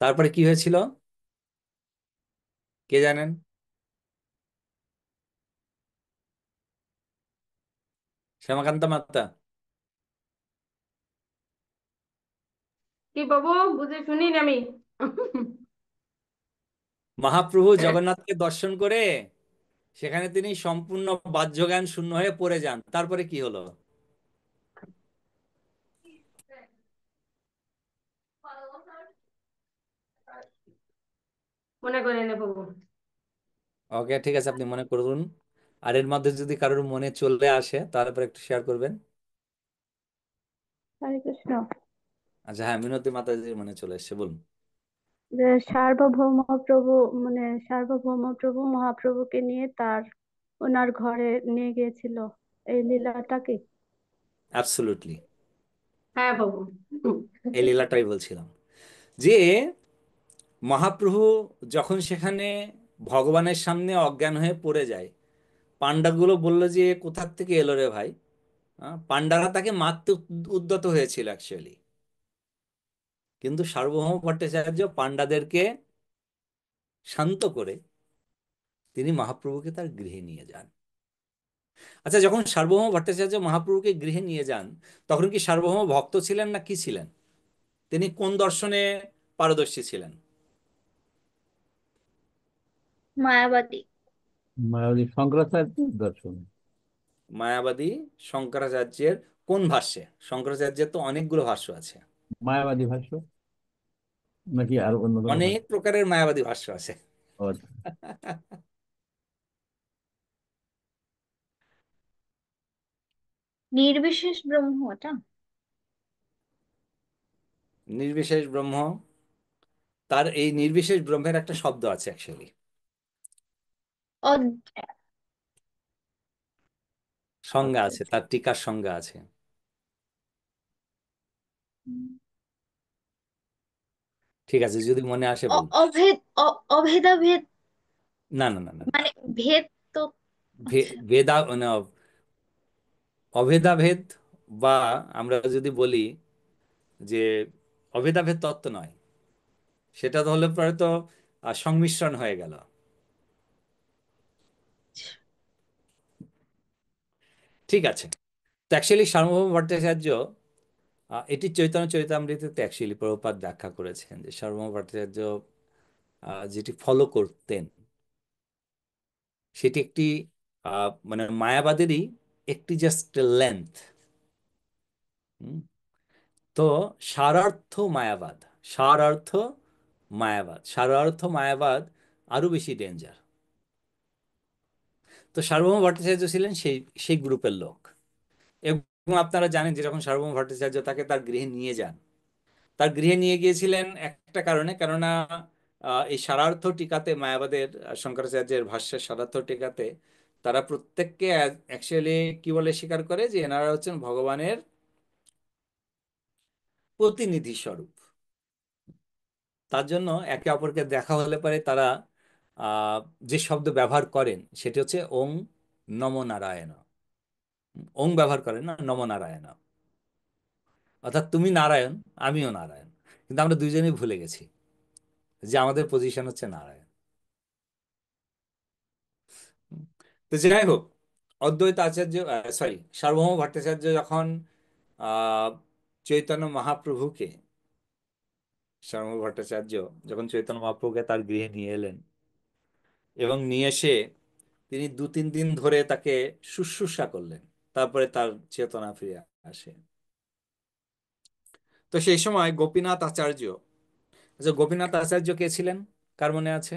তারপরে কি হয়েছিল কে জানেন? শ্যামাকান্ত মাতা, কি বাবু, বুঝে শুনিনি আমি। মহাপ্রভু জগন্নাথকে দর্শন করে সেখানে তিনি সম্পূর্ণ বাহ্যজ্ঞান শূন্য হয়ে পড়ে যান। তারপরে কি হলো? মনে করে নে বাবু। ওকে, ঠিক আছে, আপনি মনে করুন। আর এর মধ্যে যদি কারোর মনে চলে আসে তারপরে একটু শেয়ার করবেন। হরে কৃষ্ণ। আচ্ছা, হ্যাঁ, মিনতি মাতাজির মনে চলে এসেছে, বলুন। যে সার্বভৌম প্রভু, মানে সার্বভৌম প্রভু মহাপ্রভুকে নিয়ে ওনার ঘরে নিয়ে গিয়েছিল, এই লীলাটা কি? অ্যাবসলিউটলি, হ্যাঁ বাবু। এই লীলাটাই বলছিলাম যে মহাপ্রভু যখন সেখানে ভগবানের সামনে অজ্ঞান হয়ে পড়ে যায়, পান্ডাগুলো বলল যে কোথার থেকে এলো রে ভাই। পান্ডারা তাকে মারতে উদ্যত হয়েছিল অ্যাকচুয়ালি, কিন্তু সার্বভৌম ভট্টাচার্য পান্ডাদেরকে শান্ত করে তিনি মহাপ্রভুকে তার গৃহে নিয়ে যান। আচ্ছা, যখন সার্বভৌম ভট্টাচার্য মহাপ্রভুকে গৃহে নিয়ে যান, তখন কি সার্বভৌম ভক্ত ছিলেন না কি ছিলেন? তিনি কোন দর্শনে পারদর্শী ছিলেন? মায়াবাদী। মায়াবী শঙ্করাচার্যের দর্শন। মায়াবাদী শঙ্করাচার্যের কোন ভাষ্যে? শঙ্করাচার্যের তো অনেকগুলো ভাষ্য আছে। মায়াবাদী ভাষ্য নাকি আর অন্য কোনো অনেক ভাষ্য? প্রকারের মায়াবাদী ভাষ্য আছে। ও আচ্ছা। নির্বিশেষ ব্রহ্ম ওটা। নির্বিশেষ ব্রহ্ম, তার এই নির্বিশেষ ব্রহ্মের একটা শব্দ আছে অ্যাকচুয়ালি, অদ- সংজ্ঞা আচ্ছা আছে, আচ্ছা। তার টিকার সংজ্ঞা আছে। ঠিক আছে, যদি মনে আসে বলুন। অভেদ, অভেদাভেদ, না না না না, মানে ভেদ তো। আচ্ছা। ভেদা মানে অভেদাভেদ, বা আমরা যদি বলি যে অভেদাভেদ তত্ত্ব নয়, সেটা তো হলে পরে তো সংমিশ্রণ হয়ে গেল। ঠিক আছে, তো অ্যাকচুয়ালি সার্বভৌম ভট্টাচার্য এটি চৈতন্য চরিতামৃততে অ্যাকচুয়ালি প্রভুপাদ ব্যাখ্যা করেছেন যে সার্বভৌম ভট্টাচার্য যেটি ফলো করতেন সেটি একটি মানে মায়াবাদেরই একটি জাস্ট লেন্থ। তো সারার্থ মায়াবাদ, সারার্থ মায়াবাদ, সারার্থ মায়াবাদ আরো বেশি ডেঞ্জার। তো সার্বভৌম ভট্টাচার্য ছিলেন সেই সেই গ্রুপের লোক। এবং আপনারা জানেন যে যখন সার্বভৌম ভট্টাচার্য তাকে তার গৃহে নিয়ে যান, তার গৃহে নিয়ে গিয়েছিলেন একটা কারণে, কেননা এই সারার্থ টিকাতে মায়াবাদের শঙ্করাচার্যের ভাষ্যের সারার্থ টিকাতে তারা প্রত্যেককে অ্যাকচুয়ালি কি বলে স্বীকার করে যে এনারা হচ্ছেন ভগবানের প্রতিনিধি স্বরূপ। তার জন্য একে অপরকে দেখা হলে পরে তারা আহ, যে শব্দ ব্যবহার করেন সেটি হচ্ছে ওং নমো নারায়ণ। ওং ব্যবহার করেন না, নমো নারায়ণ, অর্থাৎ তুমি নারায়ণ, আমিও নারায়ণ, কিন্তু আমরা দুইজনেই ভুলে গেছি যে আমাদের পজিশন হচ্ছে নারায়ণ। তো যাই হোক, অদ্বৈত আচার্য, সরি, সার্বভৌম ভট্টাচার্য যখন আহ, চৈতন্য মহাপ্রভুকে, সার্বভৌম ভট্টাচার্য যখন চৈতন্য মহাপ্রভুকে তার গৃহে নিয়ে এলেন এবং নিয়ে এসে তিনি 2-3 দিন ধরে তাকে শুশ্রূষা করলেন, তারপরে তার চেতনা ফিরে আসে। তো সেই সময় গোপীনাথ আচার্য, আচ্ছা গোপীনাথ আচার্য কে ছিলেন কার মনে আছে?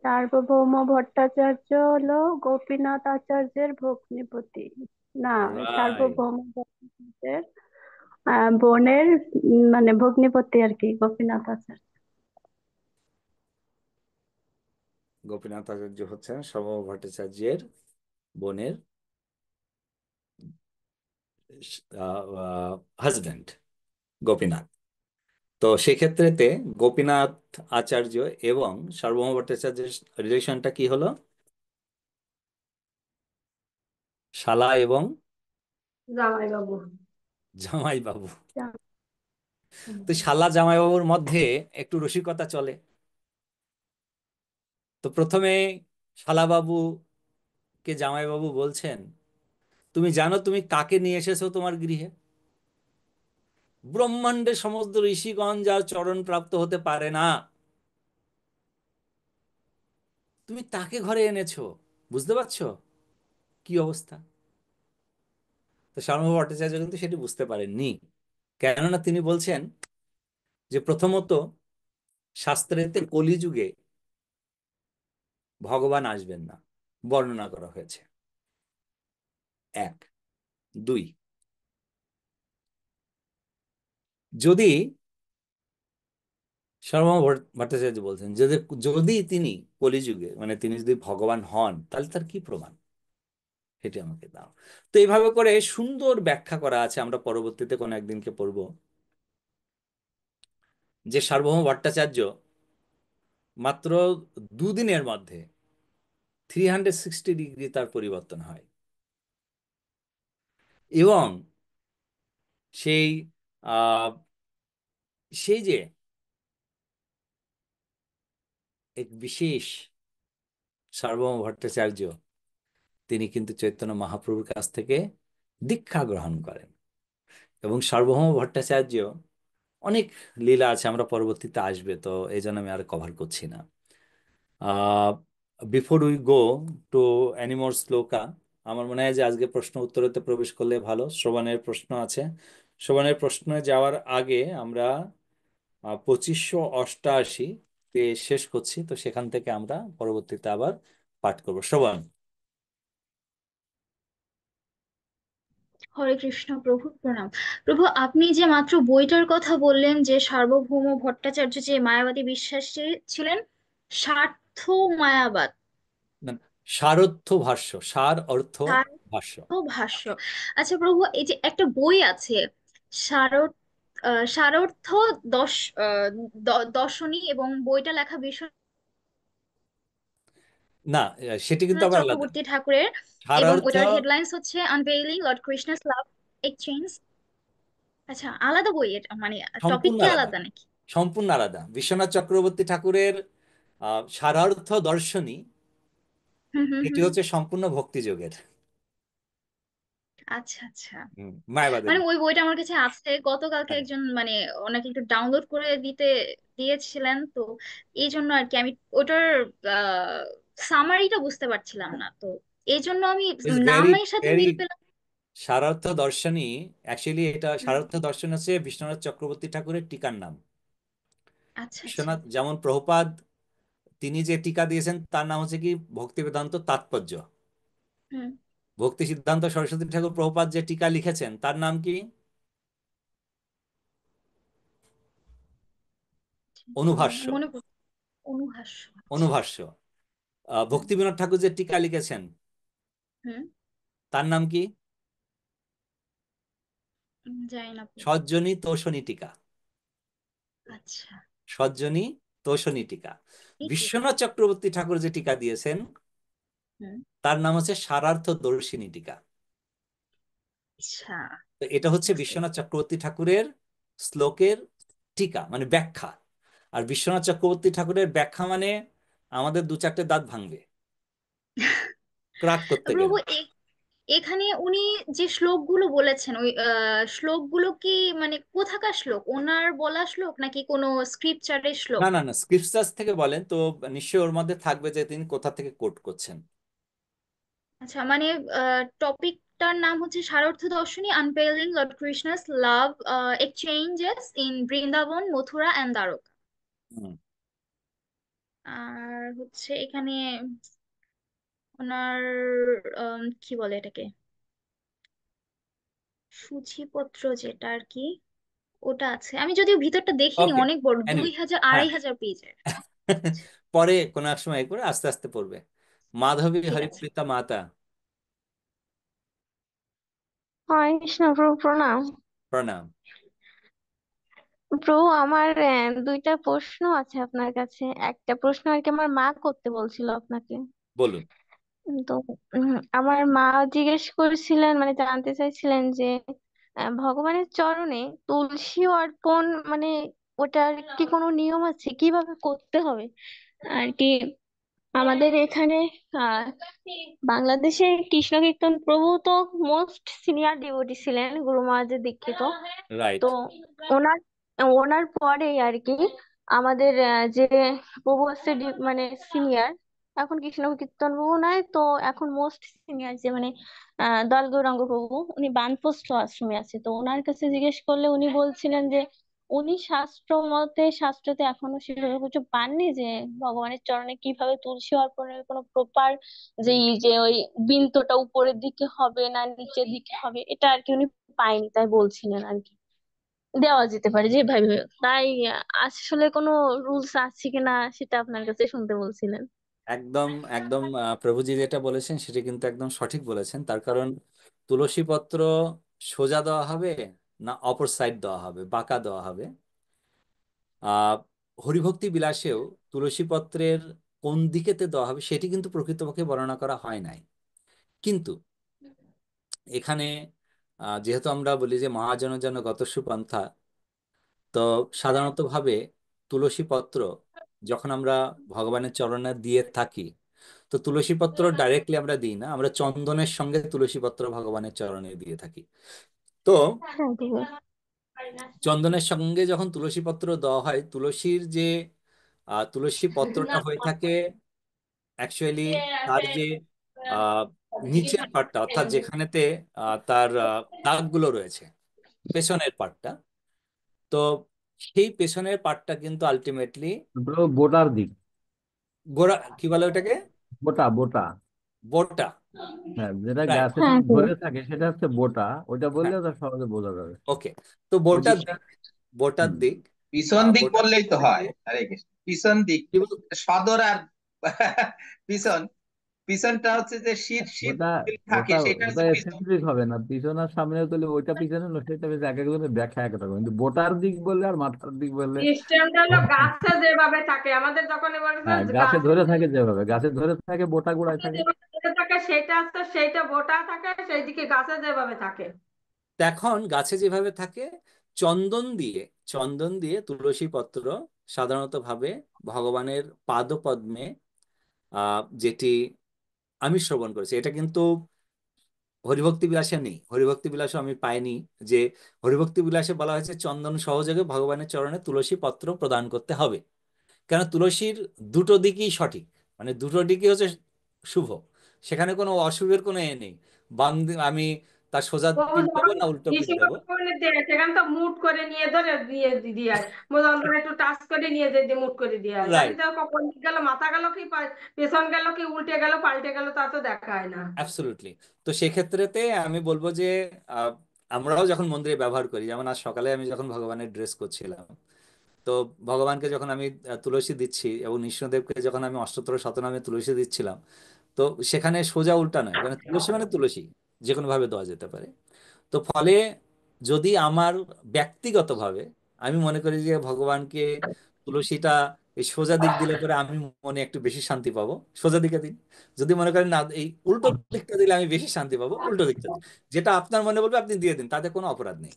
সার্বভৌম ভট্টাচার্য হলো গোপীনাথ আচার্যের ভগ্নিপতি। না, রাইট। সার্বভৌম ভট্টাচার্যের বোনের মানে ভগ্নিপতি আর কি, গোপীনাথ আচার্য। গোপীনাথ আচার্য হচ্ছেন সার্বভৌম ভট্টাচার্যের বোনের হাজবেন্ড গোপীনাথ। তো সেক্ষেত্রেতে গোপীনাথ আচার্য এবং সার্বভৌম ভট্টাচার্যের রিলেশনটা কি হলো? শালা এবং জামাইবাবু। জামাইবাবু। তো শালা জামাইবাবুর মধ্যে একটু রসিকতা চলে। তো প্রথমে শালাবাবুকে জামাইবাবু বলছেন, তুমি জানো তুমি কাকে নিয়ে এসেছো তোমার গৃহে? ব্রহ্মাণ্ডের সমস্ত ঋষিগণ যার চরণ প্রাপ্ত হতে পারে না, তুমি তাকে ঘরে এনেছো। বুঝতে পারছো কি অবস্থা? তো সার্বভৌম ভট্টাচার্য কিন্তু সেটি বুঝতে পারেননি। কেননা তিনি বলছেন যে প্রথমত শাস্ত্রেতে কলিযুগে ভগবান আসবেন না, বর্ণনা করা হয়েছে। এক। দুই, যদি সার্বভৌম ভট্টাচার্য বলছেন যদি যদি তিনি কলিযুগে মানে তিনি যদি ভগবান হন, তাহলে তার কি প্রমাণ? সেটি আমাকে দাও। তো এইভাবে করে সুন্দর ব্যাখ্যা করা আছে, আমরা পরবর্তীতে কোনো একদিনকে পড়ব, যে সার্বভৌম ভট্টাচার্য মাত্র দুদিনের মধ্যে 360 ডিগ্রি তার পরিবর্তন হয়। এবং সেই আহ সেই যে এক বিশেষ সার্বভৌম ভট্টাচার্য, তিনি কিন্তু চৈতন্য মহাপ্রভুর কাছ থেকে দীক্ষা গ্রহণ করেন। এবং সার্বভৌম ভট্টাচার্য অনেক লীলা আছে, আমরা পরবর্তীতে আসবে, তো এই জন্য আমি আর কভার করছি না। Before we go to anymore shloka, আমার মনে হয় যে আজকে প্রশ্ন উত্তরেতে প্রবেশ করলে ভালো। শ্রবণের প্রশ্ন আছে, শ্রবণের প্রশ্নে যাওয়ার আগে আমরা 2588 তে শেষ করছি, তো সেখান থেকে আমরা পরবর্তীতে আবার পাঠ করবো। শ্রবণ। হরে কৃষ্ণ প্রভু, প্রণাম। প্রভু, আপনি যে মাত্র বইটার কথা বললেন যে সার্বভৌম ভট্টাচার্য যে মায়াবাদী বিশ্বাসী ছিলেন, স্বার্থ মায়াবাদ, না, সারথ্য ভাষ্য, সার অর্থ স্বার্থ ভাষ্য। ভাষ্য। আচ্ছা প্রভু, এই যে একটা বই আছে সারথ সারর্থ দশ দর্শনী, এবং বইটা লেখা না, সেটি কিন্তু বিশ্বনাথ আবার আলাদা। চক্রবর্তী ঠাকুরের, এবং সারার্থ ওটার হেডলাইন্স হচ্ছে আনভেইলিং লর্ড কৃষ্ণাস লাভ এক্সচেঞ্জ। আচ্ছা, আলাদা বই এটা, মানে টপিক সম্পূর্ণ কি আলাদা, আলাদা নাকি? সম্পূর্ণ আলাদা। বিশ্বনাথ চক্রবর্তী ঠাকুরের সারার্থ দর্শনী, হুম হুম এটি হুম। হচ্ছে সম্পূর্ণ ভক্তিযোগের, আচ্ছা আচ্ছা। মায়াবাদের মানে না। ওই বইটা আমার কাছে আছে, গতকালকে হ্যাঁ, একজন মানে ওনাকে একটু ডাউনলোড করে দিয়েছিলেন, তো এই জন্য আর কি আমি ওটার সামারিটা বুঝতে পারছিলাম না, তো এই জন্য আমি ইজ ভেরি নামের সাথে ভেরি মিল পেলাম। সারার্থ দর্শনী, অ্যাকচুয়ালি এটা হুম, সারার্থ দর্শন হচ্ছে বিশ্বনাথ চক্রবর্তী ঠাকুরের টিকার নাম। আচ্ছা আচ্ছা। বিশ্বনাথ যেমন প্রভুপাদ তিনি যে টিকা দিয়েছেন তার নাম হচ্ছে কি ভক্তি বেদান্ত তাৎপর্য। হুম। ভক্তি সিদ্ধান্ত সরস্বতী ঠাকুর প্রভুপাদ যে টিকা লিখেছেন তার নাম কি? অনুভাষ্য। মনে পড়ছে, অনুহাস্য, আচ্ছা। অনুভাষ্য। হুম ভক্তিবিনোদ ঠাকুর যে টিকা লিখেছেন হুম। তার নাম কি? জানি না প্রভু। সজ্জনী তোষণী টিকা। আচ্ছা। সজ্জনী তোষণী টিকা। এই টিকা। বিশ্বনাথ চক্রবর্তী ঠাকুর যে টিকা দিয়েছেন হুম। তার নাম হচ্ছে সারার্থ দর্শিনী টিকা। আচ্ছা, তো এটা হচ্ছে বুঝতে বিশ্বনাথ চক্রবর্তী ঠাকুরের শ্লোকের টিকা মানে ব্যাখ্যা। আর বিশ্বনাথ চক্রবর্তী ঠাকুরের ব্যাখ্যা মানে আমাদের দু চারটে দাঁত ভাঙবে ক্রাক করতে গেলে। প্রভু, এখানে উনি যে শ্লোকগুলো বলেছেন, ওই শ্লোকগুলো কি মানে কোথাকার শ্লোক, ওনার বলা শ্লোক নাকি কোনো স্ক্রিপচারের শ্লোক? না না না, স্ক্রিপচার্স থেকে বলেন তো, নিশ্চয়ই ওর মধ্যে থাকবে যে তিনি কোথা থেকে কোট করছেন। আচ্ছা, মানে টপিকটার নাম হচ্ছে Sarartha Darshini, unveiling lord Krishna's love exchanges in Vrindavan, Mathura and Dwarka. Hmm. আর হচ্ছে এখানে ওনার কি বলে এটাকে, সূচিপত্র যেটা আর কি, ওটা আছে। আমি যদিও ভিতরটা দেখিনি, ওকে, অনেক বড়, এনিওয়ে, 2000 হ্যাঁ। 2500 পেজের। পরে কোনো এক সময় করে আস্তে আস্তে পড়বে। মাধবী ঠিক আছে। হরিপ্রিতা মাতা, হরে কৃষ্ণ প্রভু, প্রণাম। প্রণাম। প্রভু, আমার দুইটা প্রশ্ন আছে আপনার কাছে। একটা প্রশ্ন আর কি আমার মা করতে বলছিল আপনাকে। বলুন। তো আমার মা জিজ্ঞেস করেছিলেন, মানে জানতে চাইছিলেন যে ভগবানের চরণে তুলসী অর্পণ, মানে ওটার কি কোনো নিয়ম আছে, কিভাবে করতে হবে আর কি? আমাদের এখানে আহ বাংলাদেশে কৃষ্ণ কীর্তন প্রভু তো মোস্ট সিনিয়র ডিভোটি ছিলেন, গুরু মহারাজের দীক্ষিত। রাইট। তো ওনার ওনার পরে আর কি আমাদের যে প্রভু আছে মানে সিনিয়র, এখন কৃষ্ণ কীর্তন প্রভু নাই তো, এখন মোস্ট সিনিয়র যে মানে দল গৌরাঙ্গ প্রভু, উনি বানপ্রস্থ আশ্রমে আছে। তো ওনার কাছে জিজ্ঞেস করলে উনি বলছিলেন যে উনি শাস্ত্রতে এখনো সেভাবে কিছু পাননি যে ভগবানের চরণে কিভাবে তুলসী অর্পণের কোনো প্রপার যে যে ওই বিন্দুটা উপরের দিকে হবে না নিচের দিকে হবে, এটা আর কি উনি পাইনি, তাই বলছিলেন আর কি দেওয়া যেতে পারে যেভাবে হোক। তাই আসলে কোনো রুলস আছে কিনা সেটা আপনার কাছে শুনতে বলছিলেন। একদম একদম, প্রভুজি যেটা বলেছেন সেটা কিন্তু একদম সঠিক বলেছেন। তার কারণ তুলসী পত্র সোজা দেওয়া হবে না অপর সাইড দেওয়া হবে, বাঁকা দেওয়া হবে। আহ হরিভক্তি বিলাসেও তুলসী পত্রের কোন দিকেতে দেওয়া হবে সেটি কিন্তু প্রকৃতপক্ষে বর্ণনা করা হয় নাই। কিন্তু এখানে যেহেতু আমরা বলি যে মহাজন যেন গতস্যু পন্থা, তো সাধারণত ভাবে তুলসী পত্র যখন আমরা ভগবানের চরণে দিয়ে থাকি, তো তুলসী পত্র ডাইরেক্টলি আমরা দিই না, আমরা চন্দনের সঙ্গে তুলসী পত্র ভগবানের চরণে দিয়ে থাকি। তো হ্যাঁ ঠিক চন্দনের সঙ্গে যখন তুলসী পত্র দেওয়া হয়, তুলসীর যে তুলসী পত্রটা হয়ে থাকে অ্যাকচুয়ালি তার যে আহ, নিচের পার্টটা, অর্থাৎ যেখানেতে তার দাগগুলো রয়েছে, পেছনের পার্টটা। তো সেই পেছনের পার্টটা কিন্তু আলটিমেটলি বোটার দিক। গোড়া কি বলে ওটাকে, বোটা বোটা। বোটা। হ্যাঁ, যেটা রাইট। গাছে হ্যাঁ ঠিক ধরে থাকে সেটা হচ্ছে বোটা। ওইটা বললে হ্যাঁ, ওটা সহজে বোঝা যাবে। ওকে। তো বোটার বুঝিস, দিক, বোটার হুম। দিক, পিছন দিক বোটার বললেই তো দিক হয়। দিয়ে হরে কৃষ্ণ, পিছন দিক, কি সদর আর পিছন, পিছনটা হচ্ছে যে শীত শীত ওটা থাকে, ওটা সেটা ওটা হচ্ছে পিছন। স্পেসিফিক হবে না, পিছনে আর সামনে করলে ওইটা পিছনে হলো সেটা বেশ এক একজনের ব্যাখ্যা এক এক রকম। কিন্তু বোটার দিক বললে আর মাথার দিক বললে সিস্টেমটা হলো গাছে যেভাবে থাকে, আমাদের যখন এবার হ্যাঁ, গাছে গাছে ধরে থাকে যেভাবে, গাছে ধরে থাকে বোটা গোড়ায় থাকে। যেভাবে ধরে থাকে সেটা আছে, সেইটা বোটা থাকে, সেই দিকে গাছে যেভাবে থাকে। এখন গাছে যেভাবে থাকে, চন্দন দিয়ে, চন্দন দিয়ে তুলসী পত্র সাধারণত ভাবে ভগবানের পাদপদ্মে, যেটি আমি শ্রবণ করেছি, এটা কিন্তু হরিভক্তি বিলাসে নেই, হরিভক্তি বিলাসে আমি পাইনি যে হরিভক্তি বিলাসে বলা হয়েছে চন্দন সহযোগে ভগবানের চরণে তুলসী পত্র প্রদান করতে হবে। কেন, তুলসীর দুটো দিকই সঠিক, মানে দুটো দিকই হচ্ছে শুভ, সেখানে কোনো অশুভের কোনো এ নেই। আমি তার সোজা ও পিঠ দেবো যখন না উল্টো পিঠ ঋষি দেবো। করে দেয় সেখানে তো মুট করে নিয়ে ধরে দিয়ে দিয়ে আয়, মোজাম্বর একটু টাচ করে নিয়ে যেতে মুট করে দিয়ে আয়, তাহলে রাইট, তো কখন গেল, মাথা গেল কি পেছন গেল কি উল্টে গেল পাল্টে গেল তা তো দেখায় না। অ্যাবসলিউটলি। তো সেক্ষেত্রেতে আমি বলবো যে আহ, আমরাও যখন মন্দিরে ব্যবহার করি, যেমন আজ সকালে আমি যখন ভগবানের ড্রেস করছিলাম, তো ভগবানকে যখন আমি তুলসী দিচ্ছি এবং নৃসিংহদেবকে যখন আমি অষ্টোত্তর শতনামে তুলসী দিচ্ছিলাম, তো সেখানে সোজা উল্টা নয়, মানে তুলসী মানে তুলসী, যে কোনো ভাবে দেওয়া যেতে পারে। তো ফলে যদি আমার ব্যক্তিগতভাবে আমি মনে করি যে ভগবানকে তুলসীটা এই সোজা দিক দিলে পরে আমি মনে একটু বেশি শান্তি পাবো, সোজা দিকে দিন। যদি মনে করেন না এই উল্টো দিকটা দিলে আমি বেশি শান্তি পাবো, উল্টো দিকটা দিন। যেটা আপনার মনে বলবে আপনি দিয়ে দিন, তাতে কোনো অপরাধ নেই।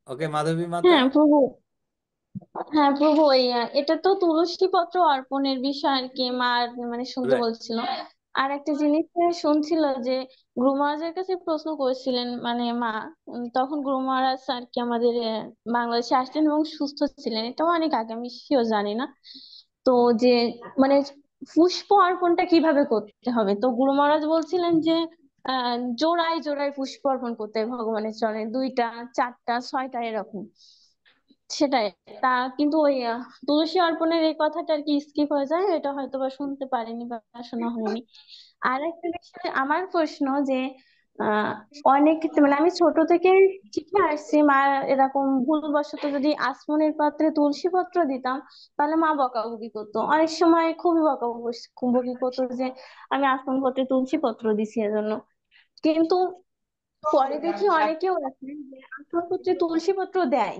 ওকে মাধবী মাতা। হ্যাঁ প্রভু। হ্যাঁ প্রভু, ওই এটা তো তুলসী পত্র অর্পণের বিষয় আর কি মা মানে শুনতে Right. বলছিল। আর একটা জিনিস শুনছিল যে গুরু মহারাজের কাছে প্রশ্ন করেছিলেন মানে মা, তখন গুরু মহারাজ আর কি আমাদের বাংলাদেশে আসলেন এবং সুস্থ ছিলেন, এটাও অনেক আগে, আমি শিওর জানি না। তো যে মানে পুষ্প অর্পণটা কিভাবে করতে হবে, তো গুরু মহারাজ বলছিলেন যে জোড়ায় জোড়ায় পুষ্প অর্পণ করতে হবে ভগবানের চরণে, 2টা 4টা 6টা এরকম। সেটাই। তা কিন্তু ওই তুলসী অর্পণের এই কথাটা আর কি স্কিপ হয়ে যায়, এটা হয়তো বা শুনতে পারিনি বা শোনা হয়নি। আর একটা বিষয় আমার প্রশ্ন যে আহ অনেক ক্ষেত্রে মানে আমি ছোট থেকে শিখে আসছি, মা এরকম ভুলবশত যদি আসমনের পাত্রে তুলসী পত্র দিতাম তাহলে মা বকাবকি করতো, অনেক সময় খুবই বকাবকি করতো যে আমি আসমন পত্রে তুলসী পত্র দিছি এজন্য। কিন্তু পরে দেখি অনেকেও আছে যে আসমন পত্রে তুলসী পত্র দেয়।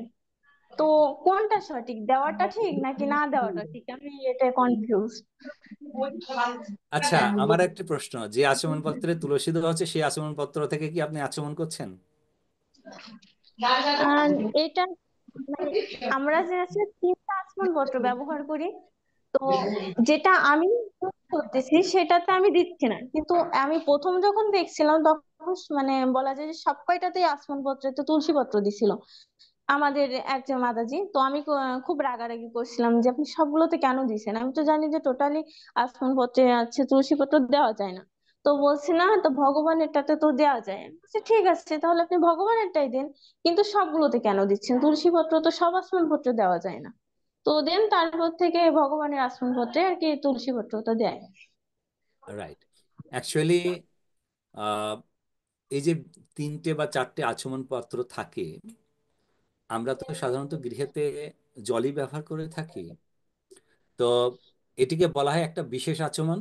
তো কোনটা সঠিক, দেওয়াটা ঠিক নাকি না দেওয়াটা ঠিক? আমি এটা কনফিউজ। আচ্ছা, আমার একটা প্রশ্ন, যে আচমন পত্রে তুলসী দেওয়া হচ্ছে সেই আচমন পত্র থেকে কি আপনি আচমন করছেন? আর এটা মানে আমরা যে আছে 3টা আচমন পত্র ব্যবহার করি, তো যেটা আমি use করতেছি সেটাতে আমি দিচ্ছি না, কিন্তু আমি প্রথম যখন দেখছিলাম তখন মানে বলা যায় যে সব কয়টাতেই আচমন পত্রে তো তুলসী পত্র দিছিল আমাদের একজন মাতাজি। তো আমি খুব রাগারাগি করছিলাম যে আপনি সবগুলোতে কেন দিছেন, আমি তো জানি যে টোটালি আসমন পত্রে আছে তুলসী পত্র দেওয়া যায় না। তো বলছে না, তো ভগবানেরটাতে তো দেওয়া যায়। আমি বলছি, ঠিক আছে তাহলে আপনি ভগবানেরটাই দেন, কিন্তু সবগুলোতে কেন দিচ্ছেন, তুলসী পত্র তো সব আসমন পত্রে দেওয়া যায় না। তো দেন তারপর থেকে ভগবানের আসমন পত্রে আর কি তুলসী পত্রটা দেয়। রাইট। অ্যাকচুয়ালি এই যে 3টে বা 4টে আচমন পত্র থাকে, আমরা তো সাধারণত গৃহেতে জলই ব্যবহার করে থাকি। তো এটিকে বলা হয় একটা বিশেষ আচমন,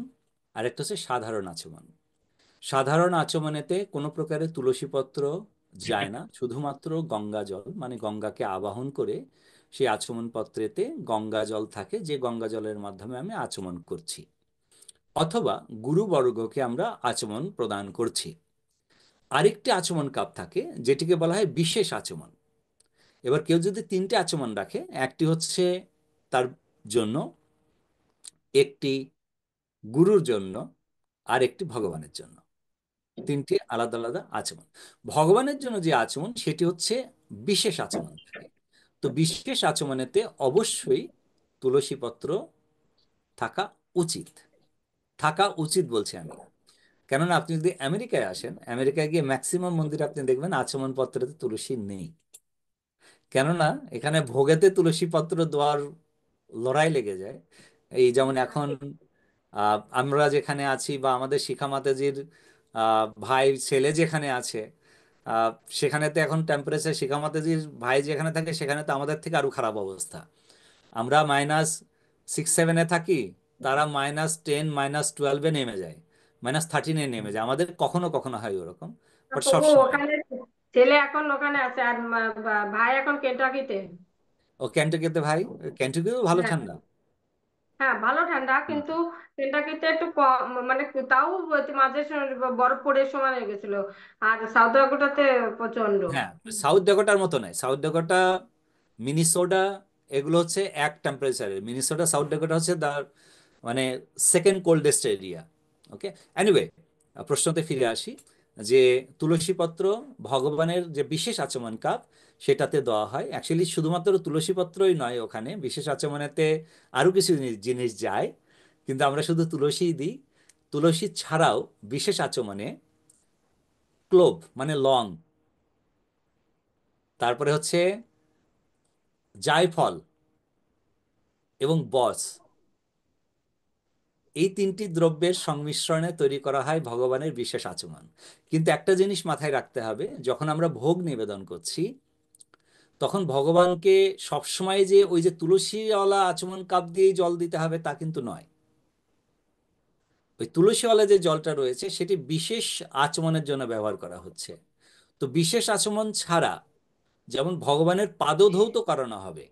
আর একটা হচ্ছে সাধারণ আচমন। সাধারণ আচমনেতে কোনো প্রকারের তুলসী পত্র যায় না, শুধুমাত্র গঙ্গা জল, মানে গঙ্গাকে আবাহন করে সেই আচমন পত্রেতে গঙ্গা জল থাকে, যে গঙ্গা জলের মাধ্যমে আমি আচমন করছি, অথবা গুরুবর্গকে আমরা আচমন প্রদান করছি। আরেকটি আচমন কাপ থাকে যেটিকে বলা হয় বিশেষ আচমন। এবার কেউ যদি 3টে আচমন রাখে, একটি হচ্ছে তার জন্য, একটি গুরুর জন্য, আর একটি ভগবানের জন্য। 3টে আলাদা আলাদা আচমন। ভগবানের জন্য যে আচমন সেটি হচ্ছে বিশেষ আচমন থাকে। তো বিশেষ আচমনেতে অবশ্যই তুলসী পত্র থাকা উচিত। থাকা উচিত বলছি আমি, কেননা আপনি যদি আমেরিকায় আসেন, আমেরিকায় গিয়ে ম্যাক্সিমাম মন্দিরে আপনি দেখবেন আচমন পত্রেতে তুলসী নেই। কেননা এখানে ভোগেতে তুলসী পত্র দেওয়ার লড়াই লেগে যায়। এই যেমন এখন আমরা যেখানে আছি, বা আমাদের শিখা মাতাজির ভাই ছেলে যেখানে আছে, আহ, সেখানে তো এখন টেম্পারেচার, শিখা মাতাজির ভাই যেখানে থাকে সেখানে তো আমাদের থেকে আরো খারাপ অবস্থা। আমরা -6-7-এ থাকি, তারা -10 -12-এ নেমে যায়, -13-এ নেমে যায়। আমাদের কখনো কখনো হয় ওরকম, বাট সব তবু সময় না। ওখানে ছেলে এখন ওখানে আছে আর ভাই এখন কেন্টাকিতে। ও ক্যান্টাকিতে ভাই, ক্যান্টাকিও ভালো হ্যাঁ, ঠান্ডা। হ্যাঁ ভালো ঠান্ডা, কিন্তু কেন্টাকিতে একটু কম, মানে তাও মাঝে বরফ পড়ে সময় হয়ে গেছিল। আর সাউথ ডাকোটাতে প্রচন্ড। হ্যাঁ, সাউথ ডাকোটার মতো নয়। সাউথ ডাকোটা, মিনিসোটা, এগুলো হচ্ছে এক টেম্পারেচারের। মিনিসোটা, সাউথ ডাকোটা হচ্ছে তার মানে সেকেন্ড কোল্ডেস্ট এরিয়া। ওকে, এনিওয়ে, প্রশ্নতে ফিরে আসি, যে তুলসীপত্র ভগবানের যে বিশেষ আচমন কাপ সেটাতে দেওয়া হয়। অ্যাকচুয়ালি শুধুমাত্র তুলসীপত্রই নয়, ওখানে বিশেষ আচমনেতে আরও কিছু জিনিস যায়, কিন্তু আমরা শুধু তুলসীই দিই। তুলসী ছাড়াও বিশেষ আচমনে ক্লোভ মানে লং, তারপরে হচ্ছে জায়ফল এবং বস, এই 3টি দ্রব্যের সংমিশ্রণে তৈরি করা হয় ভগবানের বিশেষ আচমন। কিন্তু একটা জিনিস মাথায় রাখতে হবে, যখন আমরা ভোগ নিবেদন করছি তখন ভগবানকে সবসময় যে ওই যে তুলসীওয়ালা আচমন কাপ দিয়েই জল দিতে হবে তা কিন্তু নয়। ওই তুলসীওয়ালা যে জলটা রয়েছে সেটি বিশেষ আচমনের জন্য ব্যবহার করা হচ্ছে। তো বিশেষ আচমন ছাড়া, যেমন ভগবানের পাদধৌত করানো হবে,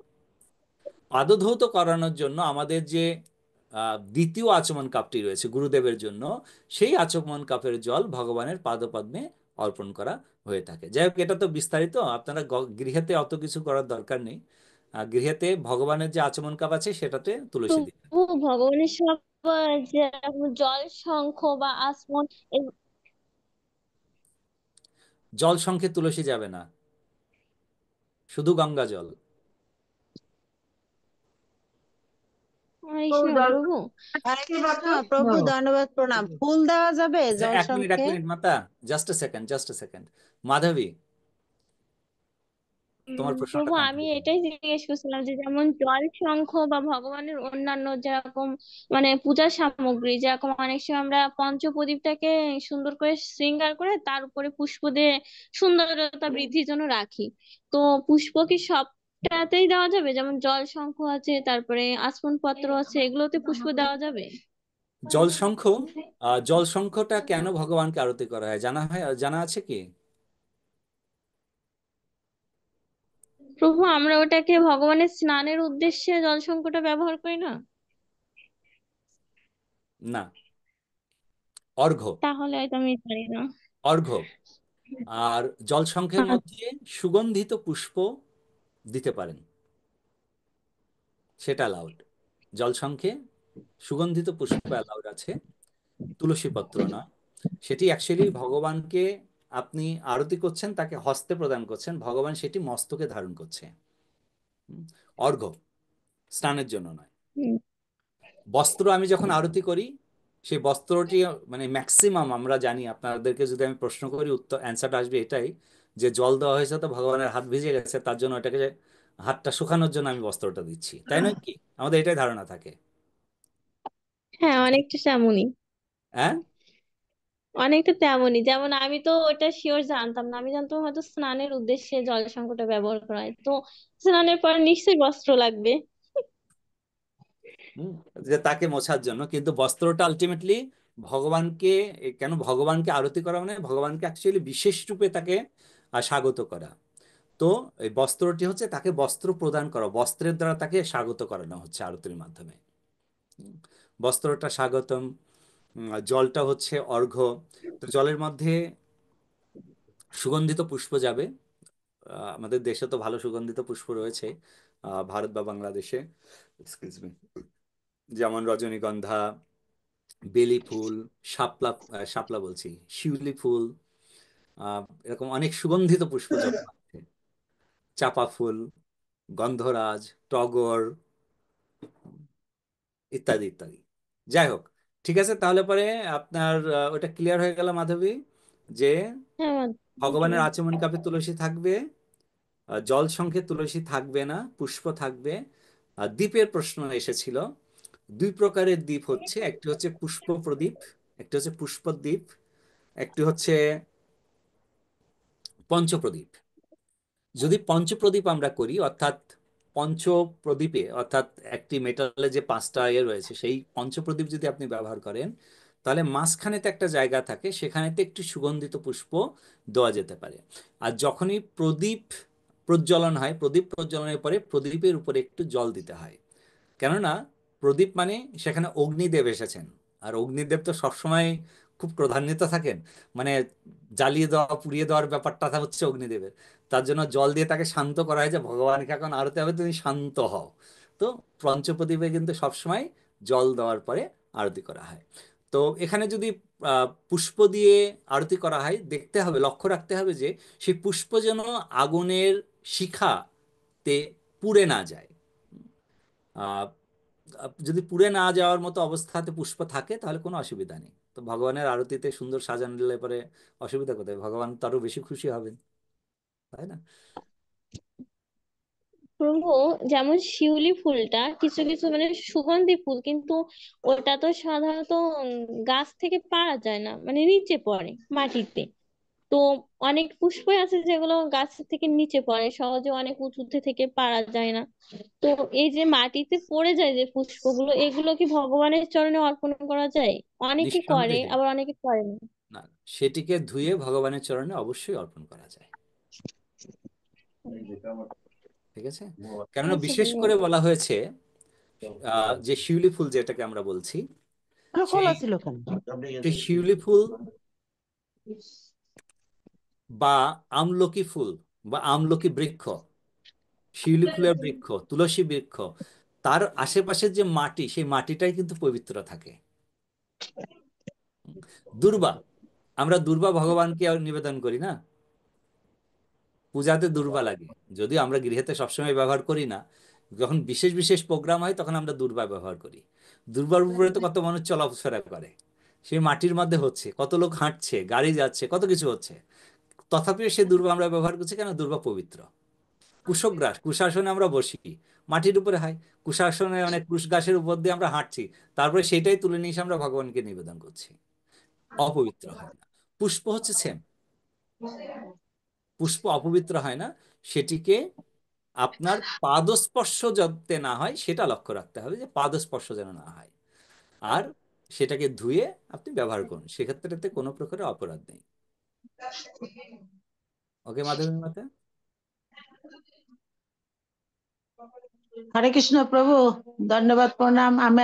পাদধৌত করানোর জন্য আমাদের যে দ্বিতীয় আচমন কাপটি রয়েছে গুরুদেবের জন্য, সেই আচমন কাপের জল ভগবানের পাদপদ্মে অর্পণ করা হয়ে থাকে। যাই হোক, এটা তো বিস্তারিত, আপনারা গৃহেতে অত কিছু করার দরকার নেই। গৃহেতে ভগবানের যে আচমন কাপ আছে সেটাতে তুলসী দিন। তবু ভগবানের সব যে জল শঙ্খ বা আসমন জল সংখ্যে তুলসী যাবে না, শুধু গঙ্গা জল। হরে প্রভু কৃষ্ণ জল প্রভু। হরে কৃষ্ণ প্রভু, ধন্যবাদ প্রণাম। ফুল দেওয়া যাবে আচ্ছা, জল এক মিনিট, এক সঙ্গে? মিনিট মাতা, just a second, just a second. মাধবী, তোমার প্রশ্নটা প্রভু আমি কমপ্লিট হলো। এটাই জিজ্ঞেস করছিলাম যে যেমন জল শঙ্খ বা ভগবানের অন্যান্য যেরকম মানে পূজার সামগ্রী, যেরকম অনেক সময় আমরা পঞ্চপ্রদীপটাকে সুন্দর করে শৃঙ্গার করে তার উপরে পুষ্প দিয়ে সুন্দরতা বৃদ্ধির জন্য রাখি। তো পুষ্প কি সবটাতেই দেওয়া যাবে? যেমন জল শঙ্খ আছে, তারপরে আসমন পত্র আছে, এগুলোতে পুষ্প দেওয়া যাবে? জলশঙ্খ, জলশঙ্খটা কেন ভগবানকে আরতি করা হয় জানা আছে কি? প্রভু আমরা ওটাকে ভগবানের স্নানের উদ্দেশ্যে জল শঙ্খটা ব্যবহার করি না? না, অর্ঘ্য, তাহলে হয়তো আমি জানি না। অর্ঘ্য। আর জলশঙ্খের আচ্ছা। মধ্যে সুগন্ধিত পুষ্প দিতে পারেন, সেটা অ্যালাউড। জলশঙ্খে সুগন্ধিত পুষ্প অ্যালাউড আছে, তুলসী পত্র নয়। সেটি অ্যাকচুয়ালি ভগবানকে আপনি আরতি করছেন, তাকে হস্তে প্রদান করছেন, ভগবান সেটি মস্তকে ধারণ করছে। অর্ঘ্য, স্নানের জন্য নয়। হুম। বস্ত্র আমি যখন আরতি করি, সেই বস্ত্রটি মানে ম্যাক্সিমাম আমরা জানি, আপনাদেরকে যদি আমি প্রশ্ন করি উত্তর অ্যান্সারটা আসবে এটাই, যে জল দেওয়া হয়েছে তো ভগবানের হাত ভিজে গেছে, তার জন্য ওটাকে হাতটা শুকানোর জন্য আমি বস্ত্রটা দিচ্ছি, তাই নয় কি? আমাদের এটাই ধারণা থাকে। হ্যাঁ অনেকটা তেমনই। হ্যাঁ, অনেকটা তেমনই, যেমন আমি তো ওটা শিওর জানতাম না, আমি জানতাম হয়তো স্নানের উদ্দেশ্যে জল সংকটে ব্যবহার করা হয়। তো স্নানের পর নিশ্চয়ই বস্ত্র লাগবে। হুম, যে তাকে মোছার জন্য, কিন্তু বস্ত্রটা আলটিমেটলি ভগবানকে, কেন ভগবানকে আরতি করা মানে ভগবানকে অ্যাকচুয়ালি বিশেষ রূপে তাকে স্বাগত করা। তো এই বস্ত্রটি হচ্ছে তাকে বস্ত্র প্রদান করা, বস্ত্রের দ্বারা তাকে স্বাগত করানো হচ্ছে আরতির মাধ্যমে। হুম, বস্ত্রটা স্বাগতম, জলটা হচ্ছে অর্ঘ্য। তো জলের মধ্যে সুগন্ধিত পুষ্প যাবে। আমাদের দেশে তো ভালো সুগন্ধিত পুষ্প রয়েছে, ভারত বা বাংলাদেশে, এক্সকিউজ মি, যেমন রজনীগন্ধা, বেলি ফুল, শাপলা, শাপলা বলছি, শিউলি ফুল, এরকম অনেক সুগন্ধিত পুষ্প জলে আছে। চাপা ফুল, গন্ধরাজ, টগর, ইত্যাদি ইত্যাদি। যাই হোক, ঠিক আছে, তাহলে পরে আপনার ওটা ক্লিয়ার হয়ে গেল মাধবী, যে হ্যাঁ ভগবানের আচমন কাপে তুলসী থাকবে, জল সংখ্যে তুলসী থাকবে না, পুষ্প থাকবে। আর দ্বীপের প্রশ্ন এসেছিল, দুই প্রকারের দ্বীপ হচ্ছে, একটি হচ্ছে পুষ্প প্রদীপ, একটি হচ্ছে পুষ্পদ্বীপ, একটি হচ্ছে পঞ্চপ্রদীপ। যদি পঞ্চপ্রদীপ আমরা করি, অর্থাৎ পঞ্চপ্রদীপে, অর্থাৎ একটি মেটালে যে পাঁচটা রয়েছে, সেই পঞ্চপ্রদীপ যদি আপনি ব্যবহার করেন, তাহলে মাঝখানেতে একটা জায়গা থাকে, সেখানেতে একটি সুগন্ধিত পুষ্প দেওয়া যেতে পারে। আর যখনই প্রদীপ প্রজ্বলন হয়, প্রদীপ প্রজ্বলনের পরে প্রদীপের উপরে একটু জল দিতে হয়। কেননা প্রদীপ মানে সেখানে অগ্নিদেব এসেছেন, আর অগ্নিদেব তো সবসময় খুব ক্রধান্বিত থাকেন, মানে জ্বালিয়ে দেওয়া পুড়িয়ে দেওয়ার ব্যাপারটা হচ্ছে অগ্নিদেবের। তার জন্য জল দিয়ে তাকে শান্ত করা হয়, যে ভগবানকে এখন আরতি হবে, তুমি শান্ত হও। তো পঞ্চপ্রদীপে কিন্তু সবসময় জল দেওয়ার পরে আরতি করা হয়। তো এখানে যদি পুষ্প দিয়ে আরতি করা হয়, দেখতে হবে, লক্ষ্য রাখতে হবে যে সেই পুষ্প যেন আগুনের শিখাতে পুড়ে না যায়। আহ যদি পুড়ে না যাওয়ার মতো অবস্থাতে পুষ্প থাকে, তাহলে কোনো অসুবিধা নেই। তো ভগবানের আরতিতে সুন্দর সাজান দিলে পরে অসুবিধা কোথায়? ভগবান তো আরো বেশি খুশি হবেন, তাই না? প্রভু যেমন শিউলি ফুলটা কিছু কিছু মানে সুগন্ধি ফুল, কিন্তু ওটা তো সাধারণত গাছ থেকে পাড়া যায় না, মানে নিচে পড়ে মাটিতে। তো অনেক পুষ্পই আছে যেগুলো গাছ থেকে নিচে পড়ে সহজে, অনেক উঁচুতে থেকে পারা যায় না। তো এই যে মাটিতে পড়ে যায় যে পুষ্পগুলো, এগুলো কি ভগবানের চরণে অর্পণ করা যায়? অনেকে করে, নিঃসন্দেহে। আবার অনেকে করে না। না, সেটিকে ধুয়ে ভগবানের চরণে অবশ্যই অর্পণ করা যায়, ঠিক আছে। কেননা আচ্ছা বিশেষ করে বলা হয়েছে যে শিউলি ফুল যেটাকে আমরা বলছি, সেই খোলা ছিল কেন? সেই শিউলি ফুল বা আমলকি ফুল বা আমলকি বৃক্ষ, শিউলি ফুলের বৃক্ষ, তুলসী বৃক্ষ, তার আশেপাশের যে মাটি, সেই মাটিটাই কিন্তু পবিত্র থাকে। দুর্বা, আমরা দুর্বা ভগবানকে নিবেদন করি না, পূজাতে দুর্বা লাগে। যদিও আমরা গৃহেতে সবসময় ব্যবহার করি না, যখন বিশেষ বিশেষ প্রোগ্রাম হয় তখন আমরা দুর্বা ব্যবহার করি। দুর্বার উপরে তো কত মানুষ চলাফেরা করে, সেই মাটির মধ্যে হচ্ছে, কত লোক হাঁটছে, গাড়ি যাচ্ছে, কত কিছু হচ্ছে, তথাপিও সে দুর্বা আমরা ব্যবহার করছি, কেন? দুর্বা পবিত্র। কুশগ্রাস, কুশাসনে আমরা বসি, মাটির উপরে হয়। কুশাসনে মানে কুশ ঘাসের উপর দিয়ে আমরা হাঁটছি, তারপরে সেটাই তুলে নিয়ে এসে আমরা ভগবানকে নিবেদন করছি, অপবিত্র হয় না। পুষ্প হচ্ছে সেম, পুষ্প অপবিত্র হয় না, সেটিকে আপনার পাদস্পর্শ যাতে না হয় সেটা লক্ষ্য রাখতে হবে, যে পাদস্পর্শ যেন না হয়, আর সেটাকে ধুয়ে আপনি ব্যবহার করুন, সেক্ষেত্রে কোনো প্রকারের অপরাধ নেই। ওকে মাধবী মাতা। হরে কৃষ্ণ প্রভু, ধন্যবাদ প্রণাম। আমি